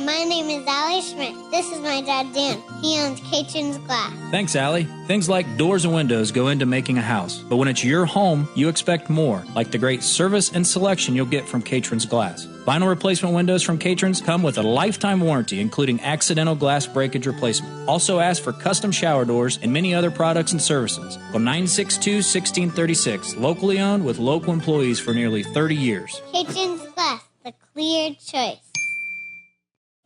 my name is Allie Schmidt. This is my dad, Dan. He owns Caitlin's Glass. Thanks, Allie. Things like doors and windows go into making a house. But when it's your home, you expect more, like the great service and selection you'll get from Caitlin's Glass. Vinyl replacement windows from Caitlin's come with a lifetime warranty, including accidental glass breakage replacement. Also ask for custom shower doors and many other products and services. Call 962-1636. Locally owned with local employees for nearly 30 years. Caitlin's Glass, the clear choice.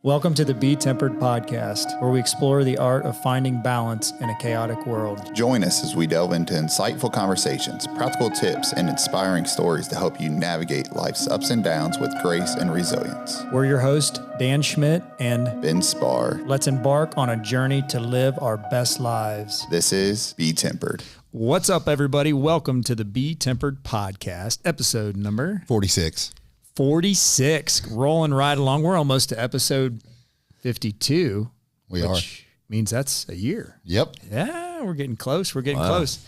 Welcome to the BeTempered Podcast, where we explore the art of finding balance in a chaotic world. Join us as we delve into insightful conversations, practical tips, and inspiring stories to help you navigate life's ups and downs with grace and resilience. We're your hosts, Dan Schmidt and Ben Spahr. Let's embark on a journey to live our best lives. This is BeTempered. What's up, everybody? Welcome to the BeTempered Podcast, episode number 46. 46, rolling right along. We're almost to episode 52. Which means that's a year. Yep. Yeah, we're getting close. Close.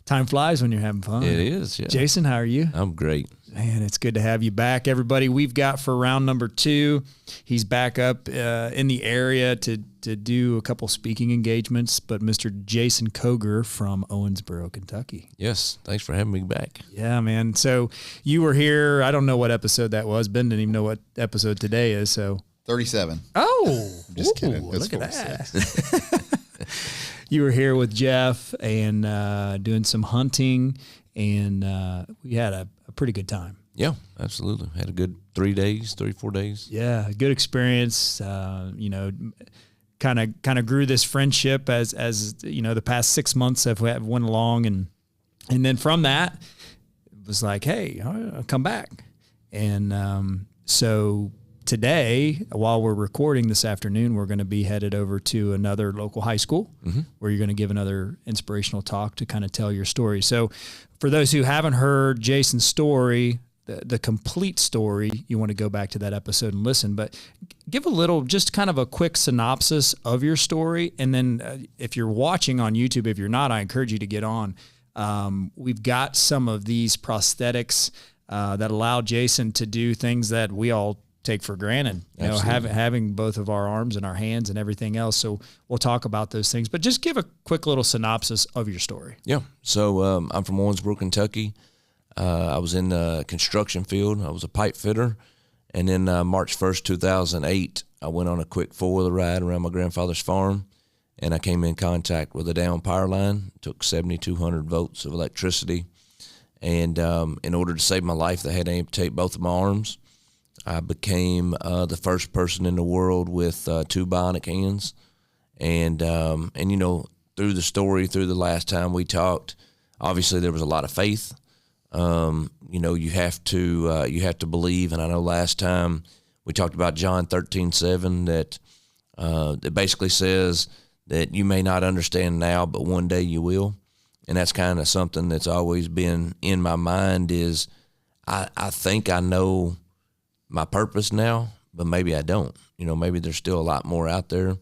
Time flies when you're having fun. It is, yeah. Jason, how are you? I'm great. Man, it's good to have you back, everybody. We've got for round number 2, he's back up in the area to do a couple speaking engagements, but Mr. Jason Koger from Owensboro, Kentucky. Yes, thanks for having me back. Yeah, man. So you were here. I don't know what episode that was. Ben didn't even know what episode today is, so. 37. Oh. I'm just kidding. Look at that. You were here with Jeff and doing some hunting, and we had a pretty good time. Yeah, absolutely. Had a good 4 days. Yeah, good experience. Kind of grew this friendship as you know, the past 6 months have went along, and then from that it was like, hey, I'll come back. And so today, while we're recording this afternoon, we're going to be headed over to another local high school where you're going to give another inspirational talk to kind of tell your story. So for those who haven't heard Jason's story, the complete story, you want to go back to that episode and listen, but give a little, just kind of a quick synopsis of your story. And then if you're watching on YouTube, if you're not, I encourage you to get on. We've got some of these prosthetics that allow Jason to do things that we all take for granted, having both of our arms and our hands and everything else. So we'll talk about those things, but just give a quick little synopsis of your story. Yeah. So I'm from Owensboro, Kentucky. I was in the construction field. I was a pipe fitter. And then March 1st, 2008, I went on a quick 4-wheeler ride around my grandfather's farm, and I came in contact with a down power line. It took 7,200 volts of electricity. And in order to save my life, they had to amputate both of my arms. I became the first person in the world with 2 bionic hands. And you know, through the story, through the last time we talked, obviously there was a lot of faith. You know, you have to believe. And I know last time we talked about John 13:7 that basically says that you may not understand now, but one day you will. And that's kind of something that's always been in my mind is I think I know my purpose now, but maybe I don't. You know, maybe there's still a lot more out there.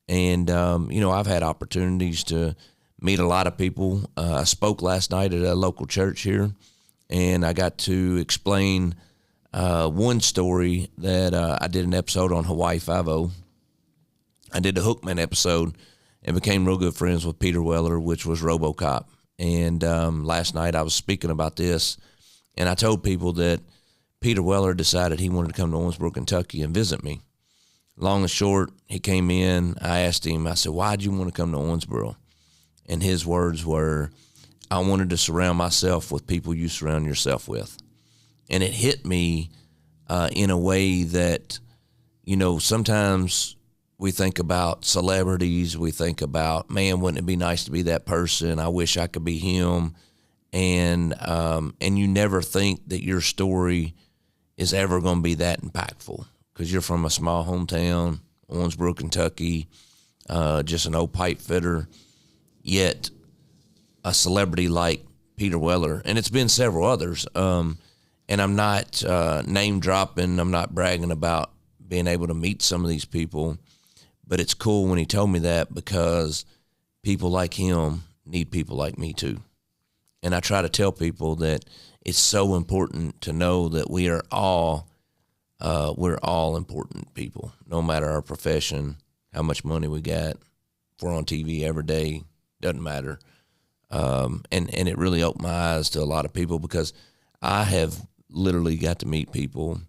And, you know, I've had opportunities to meet a lot of people. I spoke last night at a local church here, and I got to explain one story that I did an episode on Hawaii Five-0. I did the Hookman episode and became real good friends with Peter Weller, which was RoboCop. And last night I was speaking about this, and I told people that Peter Weller decided he wanted to come to Owensboro, Kentucky and visit me. Long and short, he came in. I asked him, I said, why'd you want to come to Owensboro? And his words were, I wanted to surround myself with people you surround yourself with. And it hit me in a way that, you know, sometimes we think about celebrities. We think about, man, wouldn't it be nice to be that person? I wish I could be him. And you never think that your story is ever going to be that impactful because you're from a small hometown, Owensboro, Kentucky, just an old pipe fitter, yet a celebrity like Peter Weller. And it's been several others. And I'm not name dropping. I'm not bragging about being able to meet some of these people. But it's cool when he told me that because people like him need people like me too. And I try to tell people that it's so important to know that we are all we're all important people, no matter our profession, how much money we got. If we're on TV every day, doesn't matter. And it really opened my eyes to a lot of people, because I have literally got to meet people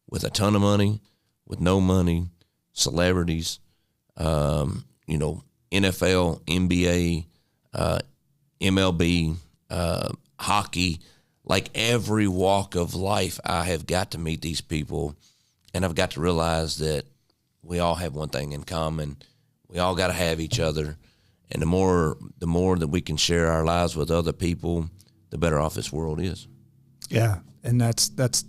with a ton of money, with no money, celebrities, NFL, NBA, MLB, hockey, like every walk of life. I have got to meet these people, and I've got to realize that we all have one thing in common. We all got to have each other. And the more that we can share our lives with other people, the better off this world is. Yeah. And that's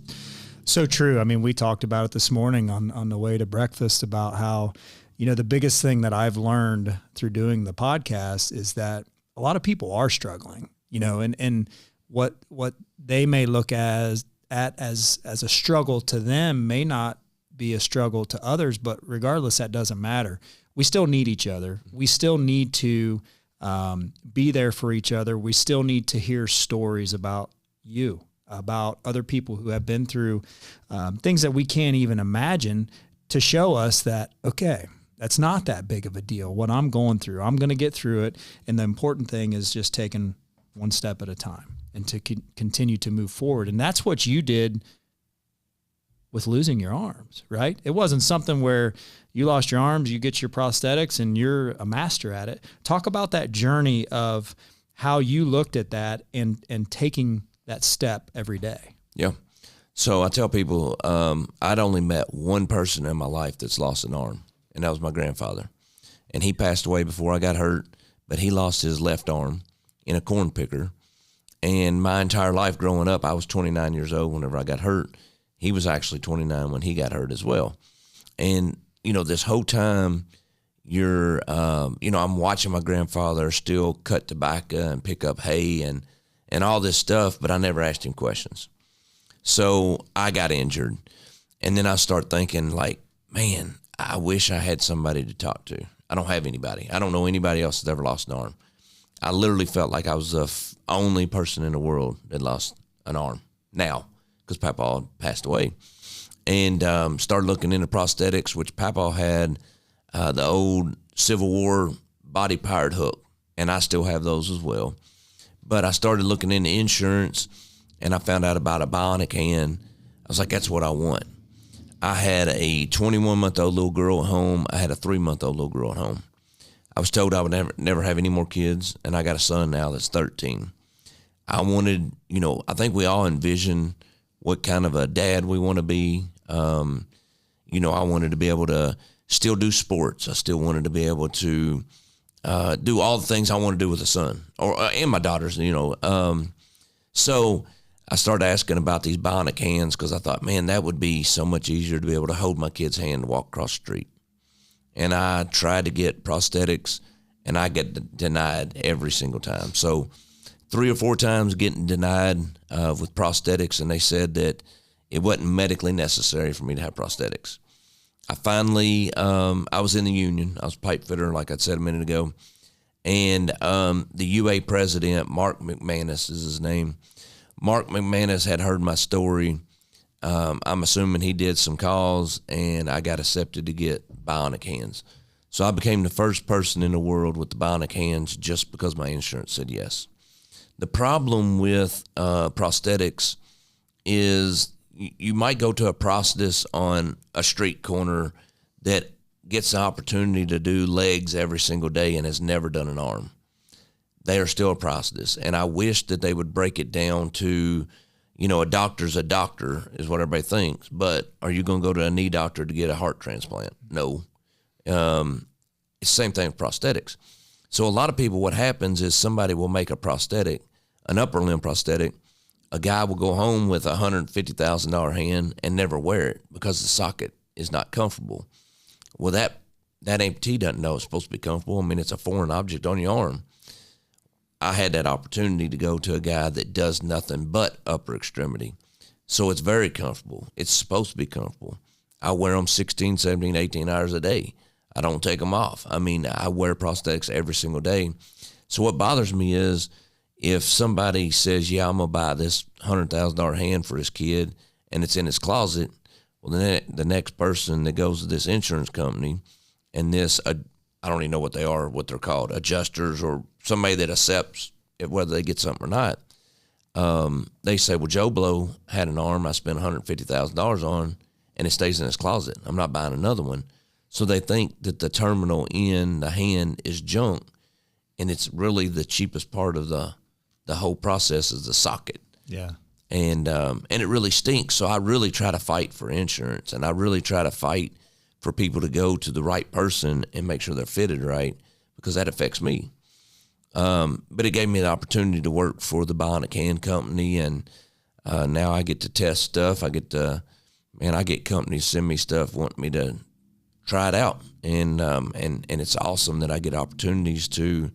so true. I mean, we talked about it this morning on the way to breakfast about how, the biggest thing that I've learned through doing the podcast is that a lot of people are struggling, and what they may look at as a struggle to them may not be a struggle to others, but regardless, that doesn't matter. We still need each other. We still need to be there for each other. We still need to hear stories about other people who have been through things that we can't even imagine, to show us that, okay, that's not that big of a deal. What I'm going through, I'm going to get through it. And the important thing is just taking one step at a time and to continue to move forward. And that's what you did with losing your arms, right? It wasn't something where you lost your arms, you get your prosthetics, and you're a master at it. Talk about that journey of how you looked at that and taking that step every day. Yeah. So I tell people, I'd only met one person in my life that's lost an arm, and that was my grandfather. And he passed away before I got hurt, but he lost his left arm in a corn picker. And my entire life growing up, I was 29 years old whenever I got hurt. He was actually 29 when he got hurt as well. And, this whole time I'm watching my grandfather still cut tobacco and pick up hay and all this stuff, but I never asked him questions. So I got injured. And then I start thinking, like, man, I wish I had somebody to talk to. I don't have anybody. I don't know anybody else that's ever lost an arm. I literally felt like I was the only person in the world that lost an arm now, because Papa passed away. And started looking into prosthetics, which Papa had the old Civil War body-powered hook, and I still have those as well. But I started looking into insurance, and I found out about a bionic hand. I was like, that's what I want. I had a 21-month-old little girl at home. I had a 3-month-old little girl at home. I was told I would never have any more kids, and I got a son now that's 13. I wanted, I think we all envision what kind of a dad we want to be. I wanted to be able to still do sports. I still wanted to be able to do all the things I want to do with a son and my daughters, So I started asking about these bionic hands, because I thought, man, that would be so much easier to be able to hold my kid's hand and walk across the street. And I tried to get prosthetics, and I get denied every single time. So 3 or 4 times getting denied with prosthetics, and they said that it wasn't medically necessary for me to have prosthetics. I finally, I was in the union. I was a pipe fitter, like I said a minute ago. And the UA president, Mark McManus is his name. Mark McManus had heard my story. I'm assuming he did some calls, and I got accepted to get bionic hands. So I became the first person in the world with the bionic hands just because my insurance said yes. The problem with prosthetics is you might go to a prosthetist on a street corner that gets the opportunity to do legs every single day and has never done an arm. They are still a prosthetist, and I wish that they would break it down to, a doctor's a doctor is what everybody thinks, but are you going to go to a knee doctor to get a heart transplant? No. It's the same thing with prosthetics. So a lot of people, what happens is somebody will make a prosthetic, an upper limb prosthetic. A guy will go home with a $150,000 hand and never wear it because the socket is not comfortable. Well, that amputee doesn't know it's supposed to be comfortable. I mean, it's a foreign object on your arm. I had that opportunity to go to a guy that does nothing but upper extremity. So it's very comfortable. It's supposed to be comfortable. I wear them 16, 17, 18 hours a day. I don't take them off. I mean, I wear prosthetics every single day. So what bothers me is if somebody says, yeah, I'm going to buy this $100,000 hand for his kid and it's in his closet, Well, the next person that goes to this insurance company and this, I don't even know what they are, what they're called, adjusters or somebody that accepts whether they get something or not. They say, well, Joe Blow had an arm I spent $150,000 on, and it stays in his closet. I'm not buying another one. So they think that the terminal in the hand is junk, and it's really the cheapest part of the whole process is the socket. Yeah. And it really stinks. So I really try to fight for insurance, and I really try to fight for people to go to the right person and make sure they're fitted right, because that affects me. But it gave me the opportunity to work for the Bionic hand company, and now I get to test stuff. I get companies send me stuff, want me to try it out, and it's awesome that I get opportunities to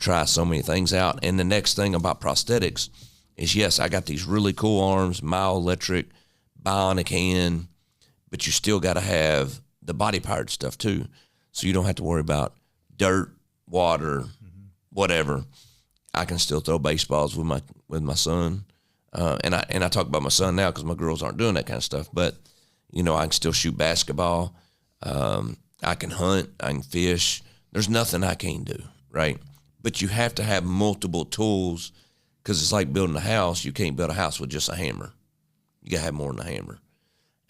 try so many things out. And the next thing about prosthetics is, yes, I got these really cool arms, myoelectric, Bionic hand, but you still got to have the body-powered stuff too, so you don't have to worry about dirt, water, whatever. I can still throw baseballs with my son, and I talk about my son now because my girls aren't doing that kind of stuff. But I can still shoot basketball. I can hunt. I can fish. There's nothing I can't do, right? But you have to have multiple tools, because it's like building a house. You can't build a house with just a hammer. You gotta have more than a hammer.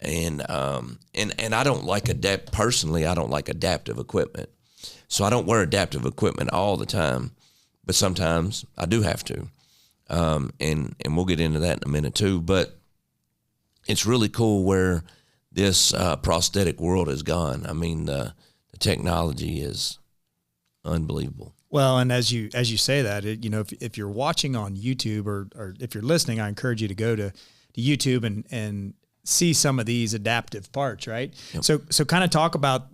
And I don't like personally. I don't like adaptive equipment. So I don't wear adaptive equipment all the time, but sometimes I do have to. And we'll get into that in a minute too. But it's really cool where this prosthetic world has gone. I mean, the technology is unbelievable. Well, and as you say that, if you're watching on YouTube or if you're listening, I encourage you to go to YouTube and see some of these adaptive parts, right? Yep. So kind of talk about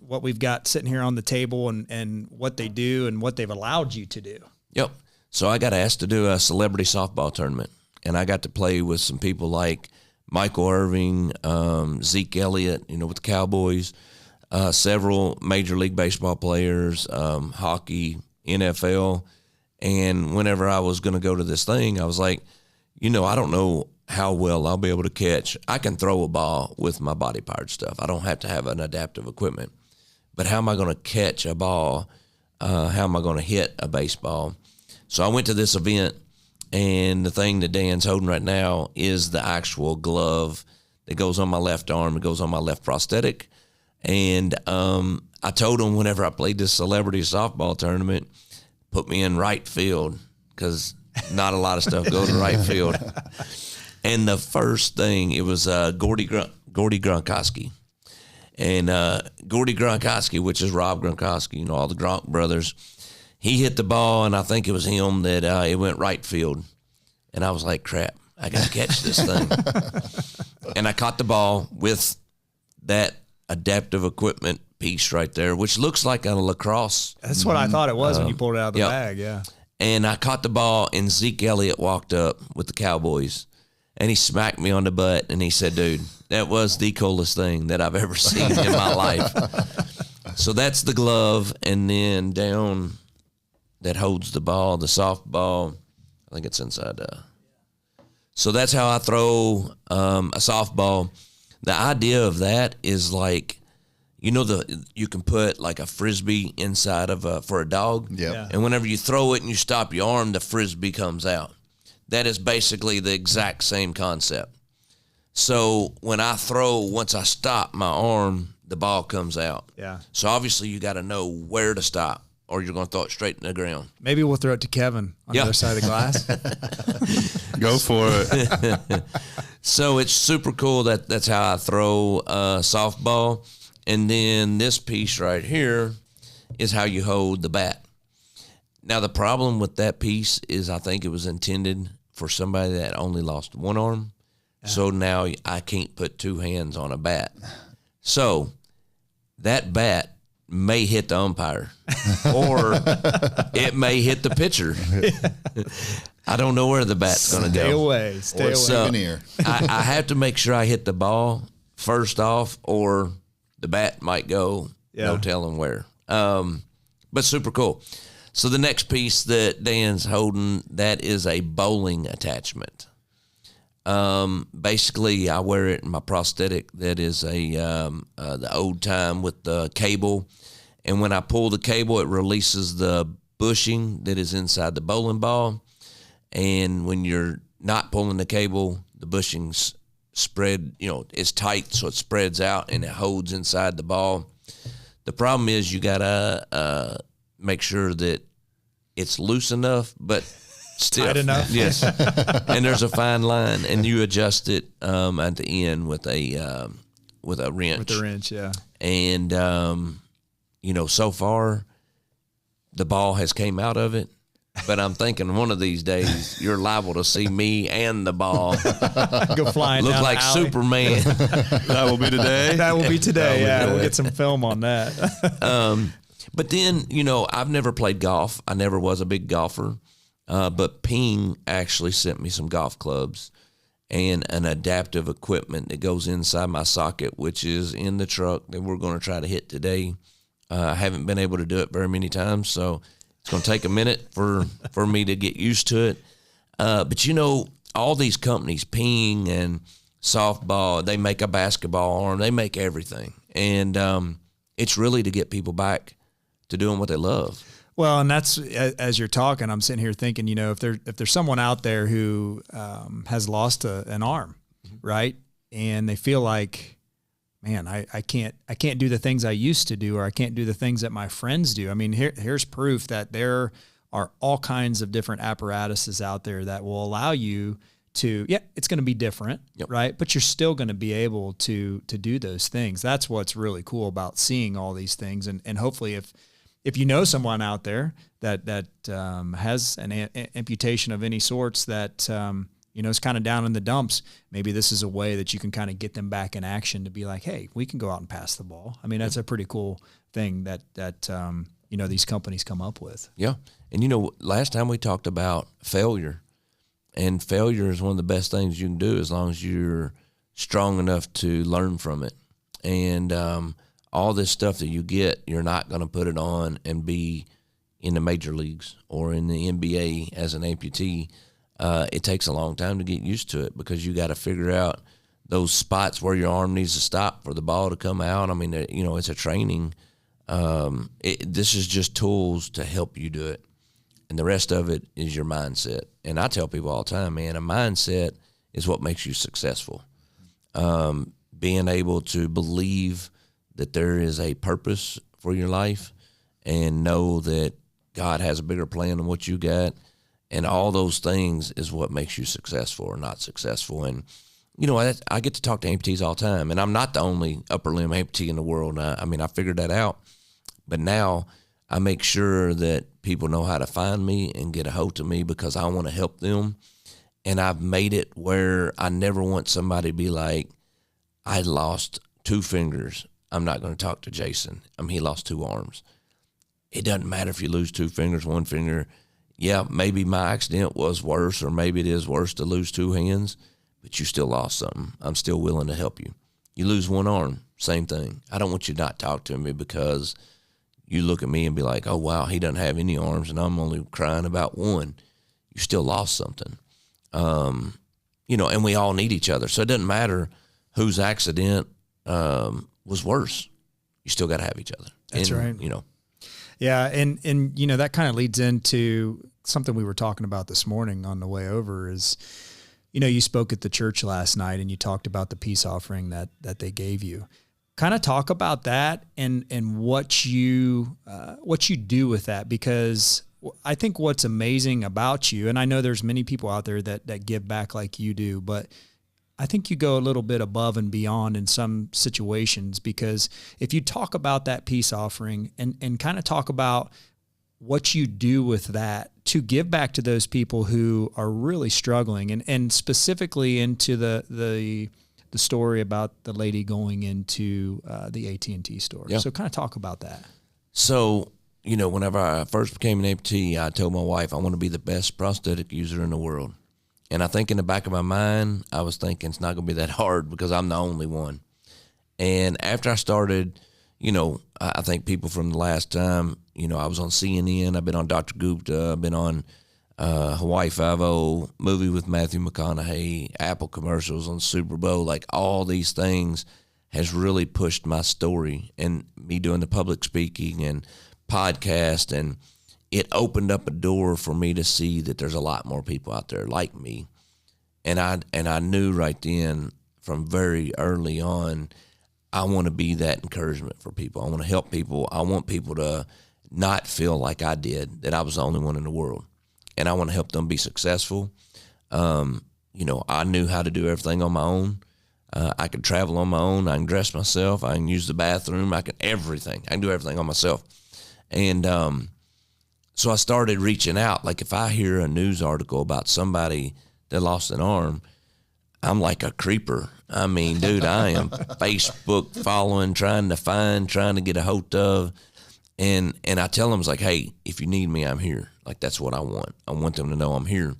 what we've got sitting here on the table and what they do and what they've allowed you to do. Yep. So I got asked to do a celebrity softball tournament, and I got to play with some people like Michael Irving, Zeke Elliott, with the Cowboys, several Major League Baseball players, hockey, NFL. And whenever I was going to go to this thing, I was like, I don't know how well I'll be able to catch. I can throw a ball with my body-powered stuff. I don't have to have an adaptive equipment. But how am I going to catch a ball? How am I going to hit a baseball? So I went to this event, and the thing that Dan's holding right now is the actual glove that goes on my left arm. It goes on my left prosthetic. And I told him whenever I played this celebrity softball tournament, put me in right field, because not a lot of stuff goes to right field. And the first thing, it was Gordy Gronkowski. And Gordy Gronkowski, which is Rob Gronkowski, all the Gronk brothers, he hit the ball, and I think it was him that it went right field. And I was like, crap, I got to catch this thing. And I caught the ball with that adaptive equipment piece right there, which looks like a lacrosse. That's what I thought it was when you pulled it out of the bag, yeah. And I caught the ball, and Zeke Elliott walked up with the Cowboys, and he smacked me on the butt, and he said, dude, that was the coolest thing that I've ever seen in my life. So that's the glove, and then down that holds the ball, the softball, I think it's inside. So that's how I throw a softball. The idea of that is like, you can put like a Frisbee inside of for a dog. Yep. Yeah. And whenever you throw it and you stop your arm, the Frisbee comes out. That is basically the exact same concept. So when I throw, once I stop my arm, the ball comes out. Yeah. So obviously you got to know where to stop, or you're going to throw it straight in the ground. Maybe we'll throw it to Kevin on the other side of the glass. Go for it. So it's super cool that's how I throw softball. And then this piece right here is how you hold the bat. Now, the problem with that piece is I think it was intended for somebody that only lost one arm. So now I can't put two hands on a bat. So that bat may hit the umpire or it may hit the pitcher. I don't know where the bat's going to go. Stay away. So Souvenir. I have to make sure I hit the ball first off, or the bat might go, no telling where. But super cool. So the next piece that Dan's holding, that is a bowling attachment. Basically, I wear it in my prosthetic that is the old time with the cable. And when I pull the cable, it releases the bushing that is inside the bowling ball. And when you're not pulling the cable, the bushing's spread, it's tight, so it spreads out and it holds inside the ball. The problem is you got to make sure that it's loose enough, but stiff. Tight enough. Yes. And there's a fine line, and you adjust it at the end with a wrench. With the wrench, yeah. And, so far the ball has came out of it. But I'm thinking one of these days you're liable to see me and the ball go flying look down like the alley. Superman. That will be today. That will be today. Yeah, we'll get some film on that. But then, I've never played golf. I never was a big golfer. But Ping actually sent me some golf clubs and an adaptive equipment that goes inside my socket, which is in the truck that we're going to try to hit today. I haven't been able to do it very many times, so it's going to take a minute for me to get used to it. But, all these companies, Ping and Softball, they make a basketball arm. They make everything. And it's really to get people back to doing what they love. Well, and that's, as you're talking, I'm sitting here thinking, if there's someone out there who has lost an arm, right? And they feel like, man, I can't do the things I used to do, or I can't do the things that my friends do. I mean, here's proof that there are all kinds of different apparatuses out there that will allow you to, it's going to be different, right? But you're still going to be able to do those things. That's what's really cool about seeing all these things. And hopefully if you know someone out there that has an amputation of any sorts that, is kind of down in the dumps, maybe this is a way that you can kind of get them back in action to be like, hey, we can go out and pass the ball. I mean, that's a pretty cool thing that these companies come up with. Yeah. And, last time we talked about failure, and failure is one of the best things you can do as long as you're strong enough to learn from it. And all this stuff that you get, you're not going to put it on and be in the major leagues or in the NBA as an amputee. It takes a long time to get used to it because you got to figure out those spots where your arm needs to stop for the ball to come out. I mean, it's a training. This is just tools to help you do it. And the rest of it is your mindset. And I tell people all the time, man, a mindset is what makes you successful. Being able to believe that there is a purpose for your life and know that God has a bigger plan than what you got. And all those things is what makes you successful or not successful. And, I get to talk to amputees all the time. And I'm not the only upper limb amputee in the world. I figured that out. But now I make sure that people know how to find me and get a hold of me because I want to help them. And I've made it where I never want somebody to be like, I lost 2 fingers. I'm not going to talk to Jason. He lost 2 arms. It doesn't matter if you lose 2 fingers, 1 finger. Yeah, maybe my accident was worse, or maybe it is worse to lose 2 hands, but you still lost something. I'm still willing to help you. You lose 1 arm, same thing. I don't want you to not talk to me because you look at me and be like, oh, wow, he doesn't have any arms, and I'm only crying about 1. You still lost something. And we all need each other. So it doesn't matter whose accident was worse. You still got to have each other. That's right. Yeah, and that kind of leads into something we were talking about this morning on the way over is, you spoke at the church last night and you talked about the peace offering that they gave you. Kind of talk about that and what you do with that, because I think what's amazing about you, and I know there's many people out there that give back like you do, but I think you go a little bit above and beyond in some situations, because if you talk about that peace offering and kind of talk about what you do with that to give back to those people who are really struggling, and specifically into the story about the lady going into the AT&T store. Yeah. So kind of talk about that. So, whenever I first became an amputee, I told my wife I want to be the best prosthetic user in the world. And I think in the back of my mind, I was thinking it's not going to be that hard because I'm the only one. And after I started, I think people from the last time, I was on CNN, I've been on Dr. Gupta, I've been on Hawaii Five-0, movie with Matthew McConaughey, Apple commercials on Super Bowl, like all these things has really pushed my story, and me doing the public speaking and podcast, and it opened up a door for me to see that there's a lot more people out there like me. And I knew right then from very early on, I want to be that encouragement for people. I want to help people. I want people to not feel like I did, that I was the only one in the world. And I want to help them be successful. I knew how to do everything on my own. I could travel on my own. I can dress myself. I can use the bathroom. I can do everything on myself. And so I started reaching out. Like if I hear a news article about somebody that lost an arm, I'm like a creeper. I mean, dude, I am Facebook following, trying to get a hold of. And I tell them, it's like, hey, if you need me, I'm here. Like, that's what I want. I want them to know I'm here.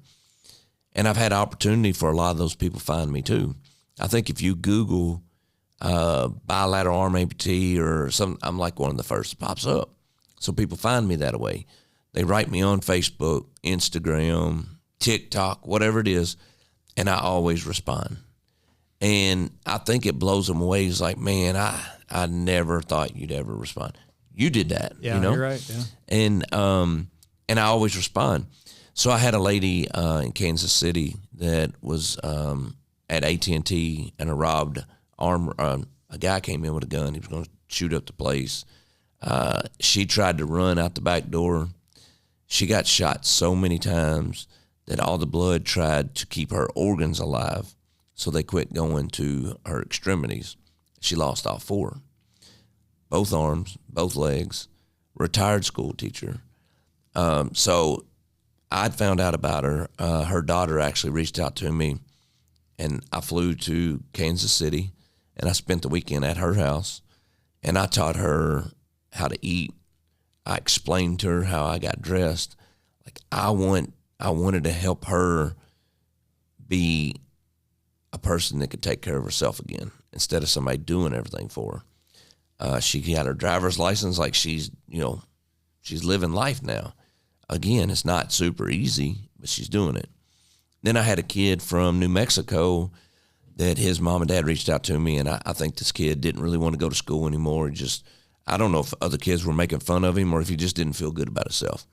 And I've had opportunity for a lot of those people find me too. I think if you Google bilateral arm amputee or something, I'm like one of the first that pops up. So people find me that way. They write me on Facebook, Instagram, TikTok, whatever it is, and I always respond. And I think it blows them away. It's like, man, I never thought you'd ever respond. You did that, Yeah, you know? you're right, yeah. And I always respond. So I had a lady in Kansas City that was at AT&T and a guy came in with a gun. He was going to shoot up the place. She tried to run out the back door. She got shot so many times that all the blood tried to keep her organs alive. So they quit going to her extremities. She lost all 4. Both arms, both legs, retired school teacher. So I'd found out about her. Her daughter actually reached out to me, and I flew to Kansas City, and I spent the weekend at her house, and I taught her how to eat. I explained to her how I got dressed. Like I wanted to help her be a person that could take care of herself again instead of somebody doing everything for her. She got her driver's license, like she's living life now. Again, it's not super easy, but she's doing it. Then I had a kid from New Mexico that his mom and dad reached out to me, and I think this kid didn't really want to go to school anymore. I don't know if other kids were making fun of him or if he just didn't feel good about himself.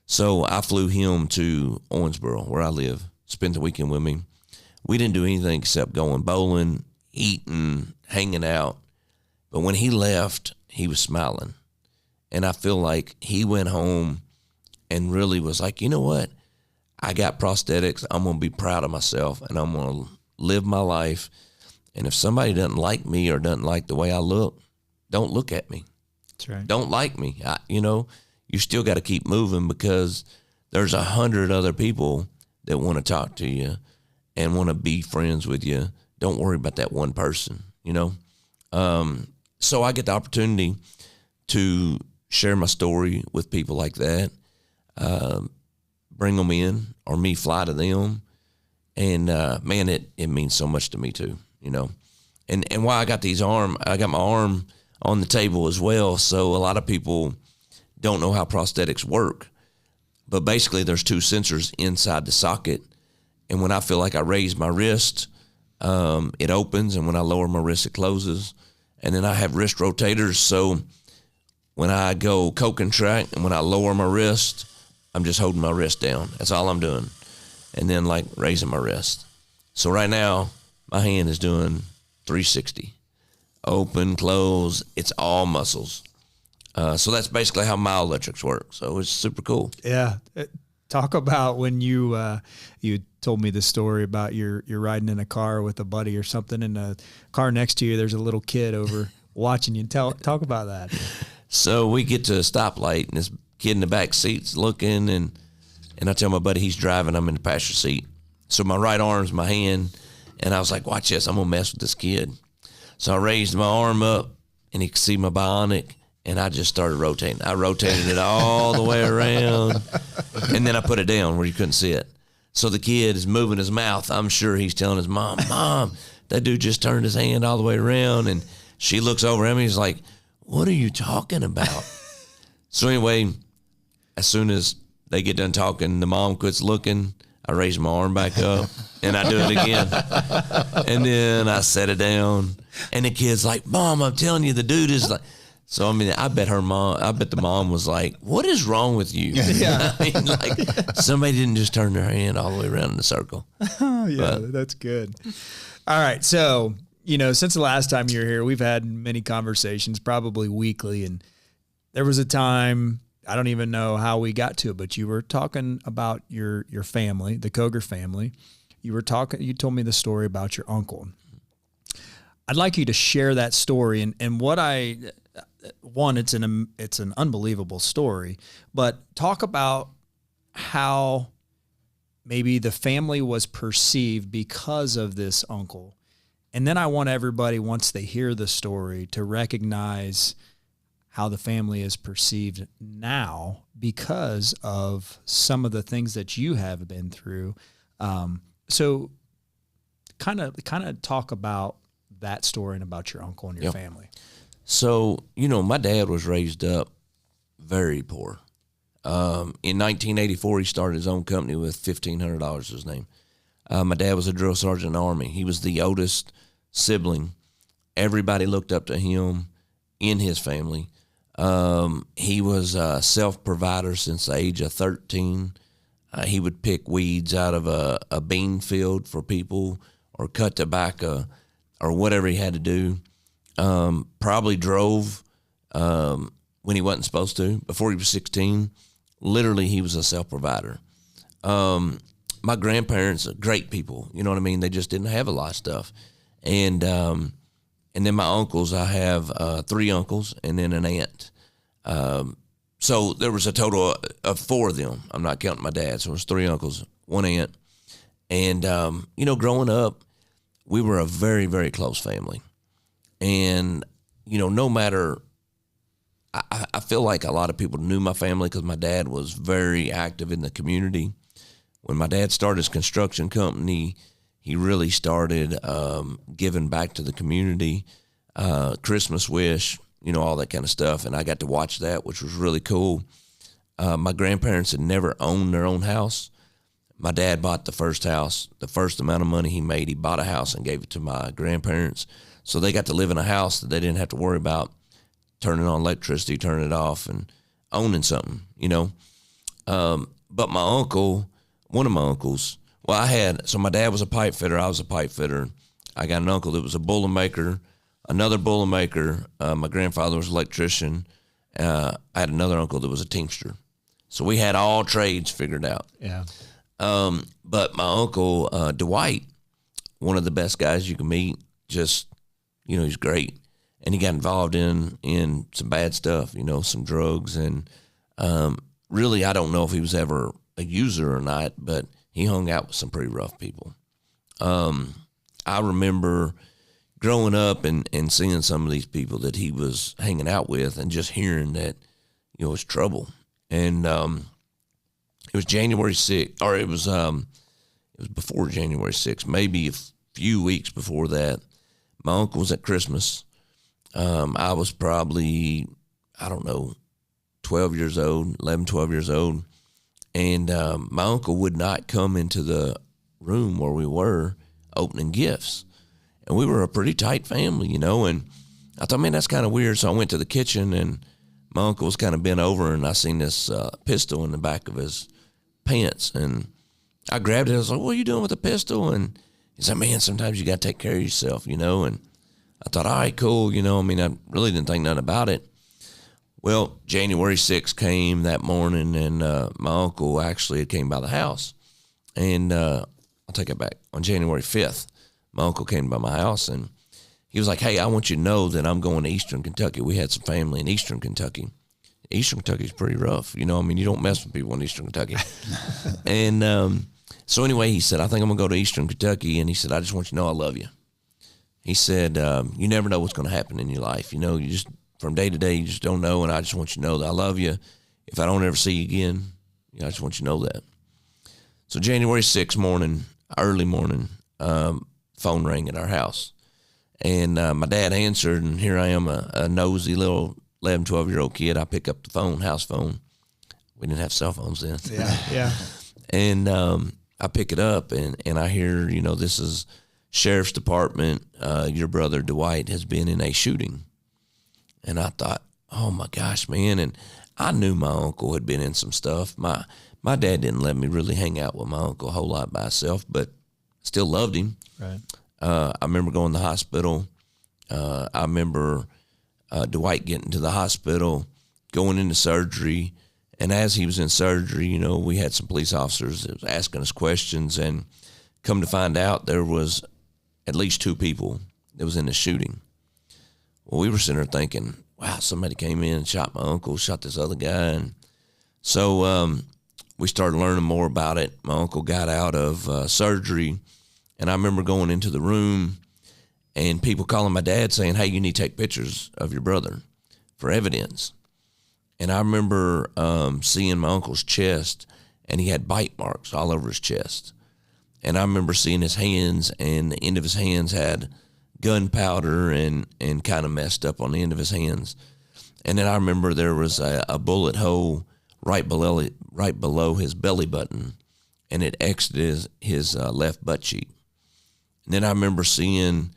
So I flew him to Owensboro, where I live, spent the weekend with me. We didn't do anything except going bowling, eating, hanging out. But when he left, he was smiling. And I feel like he went home and really was like, you know what? I got prosthetics. I'm going to be proud of myself, and I'm going to live my life. And if somebody doesn't like me or doesn't like the way I look, don't look at me. That's right. Don't like me. You still got to keep moving because there's 100 other people that want to talk to you and want to be friends with you. Don't worry about that one person, So I get the opportunity to share my story with people like that, bring them in or me fly to them. And, man, it means so much to me too, And why I got my arm on the table as well. So a lot of people don't know how prosthetics work. But basically there's 2 sensors inside the socket. And when I feel like I raise my wrist, it opens. And when I lower my wrist, it closes. And then I have wrist rotators. So when I go co-contract and when I lower my wrist, I'm just holding my wrist down. That's all I'm doing. And then like raising my wrist. So right now, my hand is doing 360. Open, close, it's all muscles. So that's basically how myoelectrics work. So it's super cool. Yeah. Talk about when you told me the story about you're riding in a car with a buddy or something, and the car next to you, there's a little kid over watching you. Talk about that. So we get to a stoplight, and this kid in the back seat's looking, and I tell my buddy he's driving, I'm in the passenger seat. So my right arm's my hand, and I was like, watch this, I'm going to mess with this kid. So I raised my arm up, and he could see my Bionic, and I just started rotating. I rotated it all the way around, and then I put it down where you couldn't see it. So the kid is moving his mouth. I'm sure he's telling his mom, that dude just turned his hand all the way around, and she looks over at me, he's like, what are you talking about? So anyway, as soon as They get done talking. The mom quits looking. I raise my arm back up, and I do it again. And then I set it down, and the kid's like, Mom, I'm telling you, the dude is like. So, I mean, I bet the mom was like, what is wrong with you? Yeah. I mean, like, somebody didn't just turn their hand all the way around in the circle. Oh, yeah, that's good. All right. So, since the last time you were here, we've had many conversations, probably weekly. And there was a time, I don't even know how we got to it, but you were talking about your family, the Koger family. You told me the story about your uncle. I'd like you to share that story. And what it's an unbelievable story, but talk about how maybe the family was perceived because of this uncle. And then I want everybody, once they hear the story, to recognize how the family is perceived now because of some of the things that you have been through. So kind of talk about that story and about your uncle and your family. So, my dad was raised up very poor. In 1984, he started his own company with $1,500 his name. My dad was a drill sergeant in the Army. He was the oldest sibling. Everybody looked up to him in his family. He was a self-provider since the age of 13. He would pick weeds out of a bean field for people or cut tobacco or whatever he had to do. Probably drove when he wasn't supposed to. Before he was 16, literally he was a self-provider. My grandparents are great people, you know what I mean? They just didn't have a lot of stuff. And then my uncles, I have 3 uncles and then an aunt. So there was a total of 4 of them. I'm not counting my dad. So it was 3 uncles, 1 aunt. And, growing up, we were a very, very close family. And, no matter, I feel like a lot of people knew my family because my dad was very active in the community. When my dad started his construction company, he really started giving back to the community, Christmas wish, all that kind of stuff. And I got to watch that, which was really cool. My grandparents had never owned their own house. My dad bought the first house. The first amount of money he made, he bought a house and gave it to my grandparents. So they got to live in a house that they didn't have to worry about turning on electricity, turning it off, and owning something, But my uncle, one of my uncles, so my dad was a pipe fitter. I was a pipe fitter. I got an uncle that was a Boilermaker, another Boilermaker. My grandfather was an electrician. I had another uncle that was a Teamster. So we had all trades figured out. Yeah. But my uncle, Dwight, one of the best guys you can meet, just, he's great. And he got involved in some bad stuff, some drugs. And really, I don't know if he was ever a user or not, but he hung out with some pretty rough people. I remember growing up and seeing some of these people that he was hanging out with and just hearing that, it was trouble. And it was January 6th, or it was before January 6th, maybe a few weeks before that. My uncle was at Christmas. I was probably, 12 years old, 11, 12 years old. And my uncle would not come into the room where we were opening gifts. And we were a pretty tight family, and I thought, man, that's kind of weird. So I went to the kitchen, and my uncle was kind of bent over, and I seen this pistol in the back of his pants. And I grabbed it. I was like, what are you doing with the pistol? And he said, man, sometimes you got to take care of yourself, And I thought, all right, cool. I really didn't think nothing about it. Well, January 6th came that morning, and my uncle actually came by the house. And I'll take it back. On January 5th, my uncle came by my house, and he was like, hey, I want you to know that I'm going to Eastern Kentucky. We had some family in Eastern Kentucky. Eastern Kentucky is pretty rough. You don't mess with people in Eastern Kentucky. And so anyway, he said, I think I'm going to go to Eastern Kentucky. And he said, I just want you to know I love you. He said, you never know what's going to happen in your life. You just, from day to day, you just don't know. And I just want you to know that I love you. If I don't ever see you again, I just want you to know that. So January 6th morning, early morning, phone rang at our house. And my dad answered, and here I am, a nosy little 11, 12-year-old kid. I pick up the phone, house phone. We didn't have cell phones then. Yeah. And I pick it up, and I hear, this is Sheriff's Department. Your brother Dwight has been in a shooting. And I thought, oh my gosh, man. And I knew my uncle had been in some stuff. My dad didn't let me really hang out with my uncle a whole lot by himself, but still loved him. Right. I remember going to the hospital. I remember Dwight getting to the hospital, going into surgery. And as he was in surgery, we had some police officers that was asking us questions, and come to find out there was at least 2 people that was in the shooting. Well, we were sitting there thinking, wow, somebody came in and shot my uncle, shot this other guy. And so we started learning more about it. My uncle got out of surgery, and I remember going into the room and people calling my dad saying, hey, you need to take pictures of your brother for evidence. And I remember seeing my uncle's chest, and he had bite marks all over his chest. And I remember seeing his hands, and the end of his hands had gunpowder and kind of messed up on the end of his hands. And then I remember there was a bullet hole right below his belly button, and it exited his left butt cheek. And then I remember seeing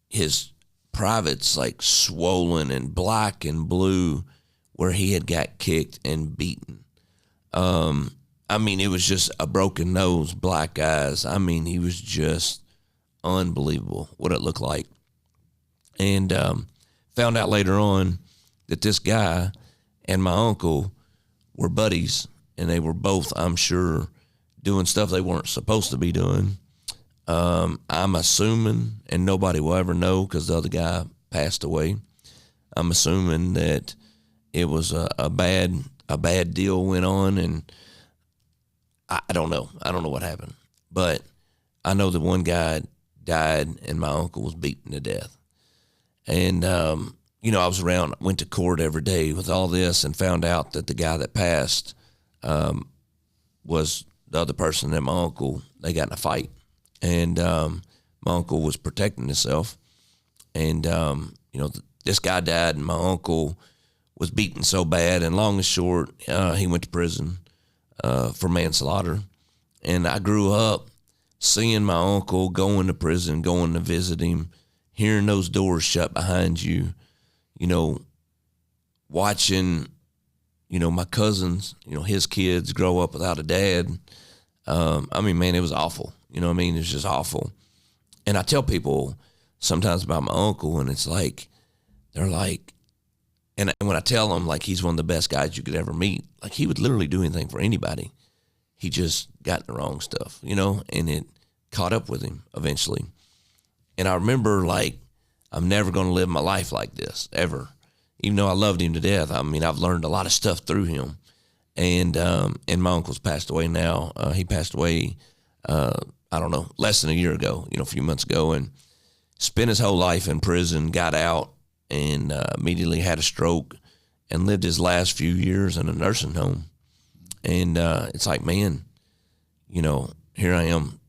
his privates like swollen and black and blue where he had got kicked and beaten. It was just a broken nose, black eyes. He was just unbelievable what it looked like. And found out later on that this guy and my uncle were buddies, and they were both, I'm sure, doing stuff they weren't supposed to be doing. I'm assuming, and nobody will ever know because the other guy passed away, I'm assuming that it was a bad deal went on, and I don't know. I don't know what happened. But I know that one guy died and my uncle was beaten to death. And, I was around, went to court every day with all this, and found out that the guy that passed was the other person and my uncle. They got in a fight. And my uncle was protecting himself. And, this guy died, and my uncle was beaten so bad. And long and short, he went to prison for manslaughter. And I grew up seeing my uncle going to prison, going to visit him, hearing those doors shut behind you, watching, my cousins, his kids grow up without a dad. Man, it was awful. It was just awful. And I tell people sometimes about my uncle, and it's like, they're like, and when I tell them, like, he's one of the best guys you could ever meet, like, he would literally do anything for anybody. He just got the wrong stuff, and it caught up with him eventually. And I remember, like, I'm never going to live my life like this, ever. Even though I loved him to death, I've learned a lot of stuff through him. And my uncle's passed away now. He passed away, less than a year ago, a few months ago, and spent his whole life in prison, got out, and immediately had a stroke and lived his last few years in a nursing home. And it's like, man, here I am,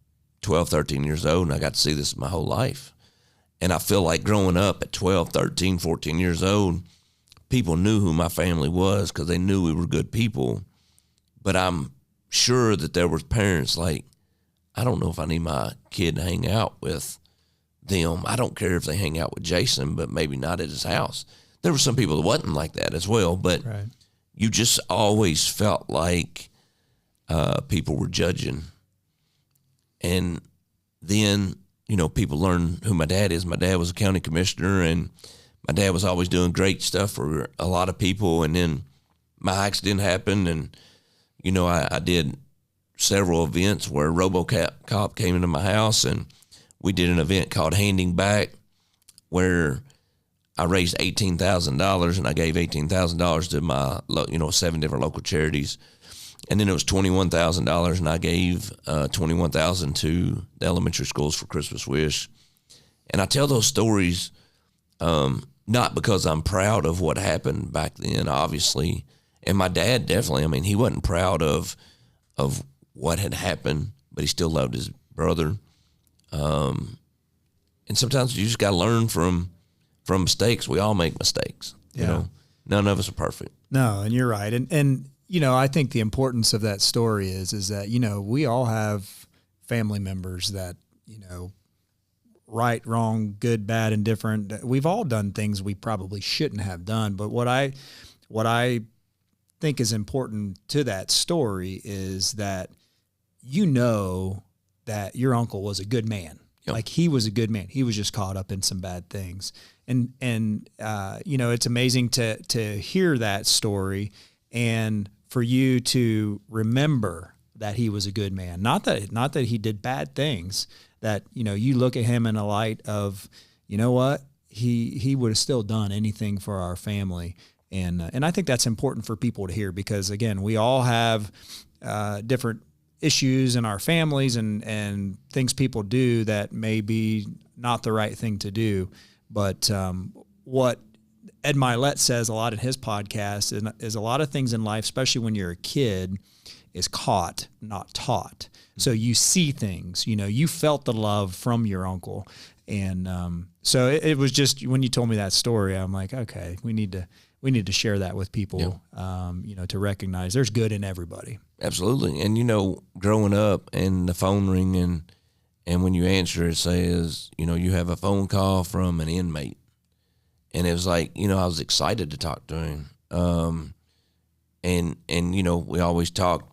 12, 13 years old, and I got to see this my whole life. And I feel like growing up at 12, 13, 14 years old, people knew who my family was because they knew we were good people. But I'm sure that there were parents like, I don't know if I need my kid to hang out with them. I don't care if they hang out with Jason, but maybe not at his house. There were some people that wasn't like that as well, but right. You just always felt like people were judging. And then, people learn who my dad is. My dad was a county commissioner, and my dad was always doing great stuff for a lot of people. And then my accident happened, and, I did several events where RoboCop came into my house, and we did an event called Handing Back, where I raised $18,000, and I gave $18,000 to my, 7 different local charities. And then it was $21,000, and I gave $21,000 to the elementary schools for Christmas Wish. And I tell those stories not because I'm proud of what happened back then, obviously. And my dad definitely, he wasn't proud of what had happened, but he still loved his brother. And sometimes you just got to learn from mistakes. We all make mistakes. None of us are perfect. No, and you're right. And I think the importance of that story is that, we all have family members that, right, wrong, good, bad, indifferent. We've all done things we probably shouldn't have done. But what I think is important to that story is that, that your uncle was a good man. Yep. Like, he was a good man. He was just caught up in some bad things. And it's amazing to hear that story and for you to remember that he was a good man. Not that he did bad things, that, you look at him in a light of, what, he would have still done anything for our family. And I think that's important for people to hear, because again, we all have different issues in our families and things people do that may be not the right thing to do. But what Ed Milet says a lot in his podcast is a lot of things in life, especially when you're a kid, is caught, not taught. So you see things, you felt the love from your uncle. And so it was just, when you told me that story, I'm like, okay, we need to share that with people, to recognize there's good in everybody. Absolutely. And, growing up and the phone ring and when you answer, it says, you have a phone call from an inmate. And it was like, I was excited to talk to him. And we always talked.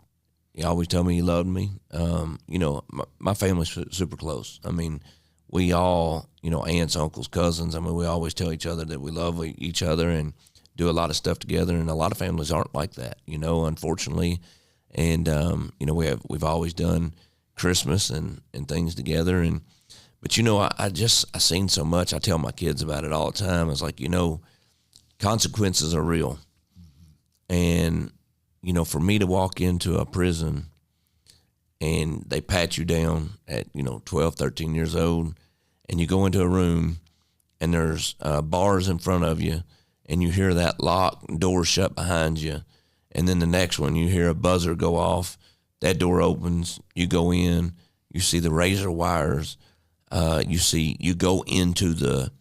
He always told me he loved me. My family's super close. I mean, we all, aunts, uncles, cousins. I mean, we always tell each other that we love each other and do a lot of stuff together. And a lot of families aren't like that, unfortunately. And, we've always done Christmas and things together. But I seen so much. I tell my kids about it all the time. It's like, consequences are real. And, for me to walk into a prison and they pat you down at, 12, 13 years old, and you go into a room and there's bars in front of you, and you hear that lock and door shut behind you. And then the next one, you hear a buzzer go off, that door opens, you go in, you see the razor wires, you go into the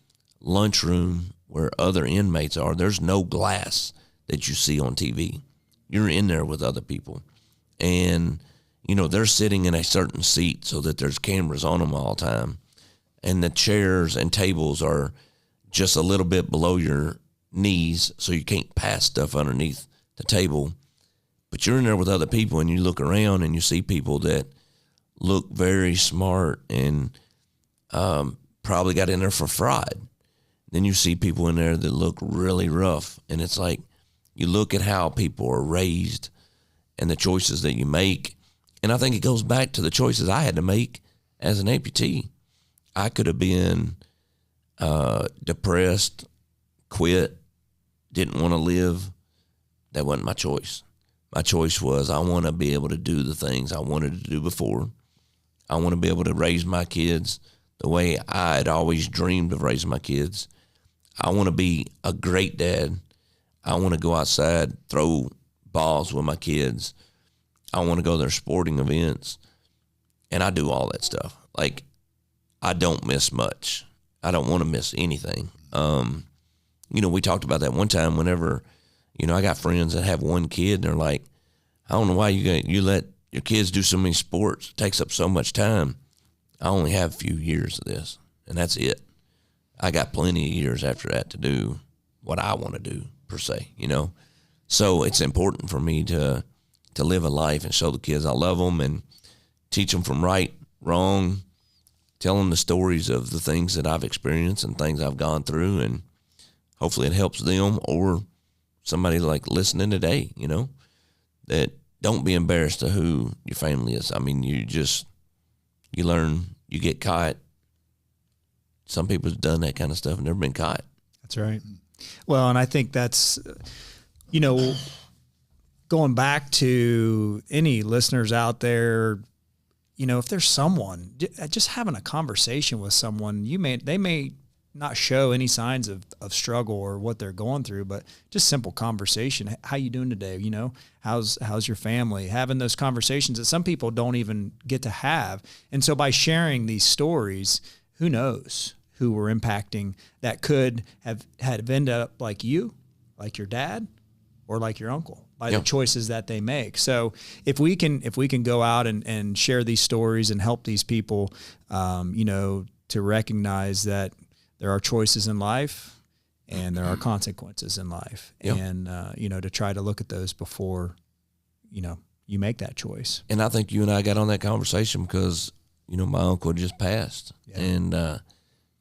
lunchroom where other inmates are. There's no glass that you see on TV. You're in there with other people. And, they're sitting in a certain seat so that there's cameras on them all the time. And the chairs and tables are just a little bit below your knees, so you can't pass stuff underneath the table. But you're in there with other people, and you look around and you see people that look very smart and probably got in there for fraud. Then you see people in there that look really rough. And it's like, you look at how people are raised and the choices that you make. And I think it goes back to the choices I had to make as an amputee. I could have been depressed, quit, didn't want to live. That wasn't my choice. My choice was, I want to be able to do the things I wanted to do before. I want to be able to raise my kids the way I had always dreamed of raising my kids. I want to be a great dad. I want to go outside, throw balls with my kids. I want to go to their sporting events. And I do all that stuff. Like, I don't miss much. I don't want to miss anything. We talked about that one time whenever, I got friends that have one kid and they're like, I don't know why you let your kids do so many sports. It takes up so much time. I only have a few years of this, and that's it. I got plenty of years after that to do what I want to do, per se, So it's important for me to live a life and show the kids I love them and teach them from right, wrong, tell them the stories of the things that I've experienced and things I've gone through, and hopefully it helps them or somebody like listening today, that don't be embarrassed to who your family is. I mean, you learn, you get caught. Some people have done that kind of stuff and never been caught. That's right. Well, and I think that's, going back to any listeners out there, if there's someone, just having a conversation with someone, they may not show any signs of struggle or what they're going through, but just simple conversation. How you doing today? How's your family? Having those conversations that some people don't even get to have. And so by sharing these stories, who knows who we're impacting that could have ended up like you, like your dad, or like your uncle by the choices that they make. So if we can go out and share these stories and help these people, to recognize that there are choices in life and there are consequences in life, and to try to look at those before, you make that choice. And I think you and I got on that conversation because, my uncle just passed, and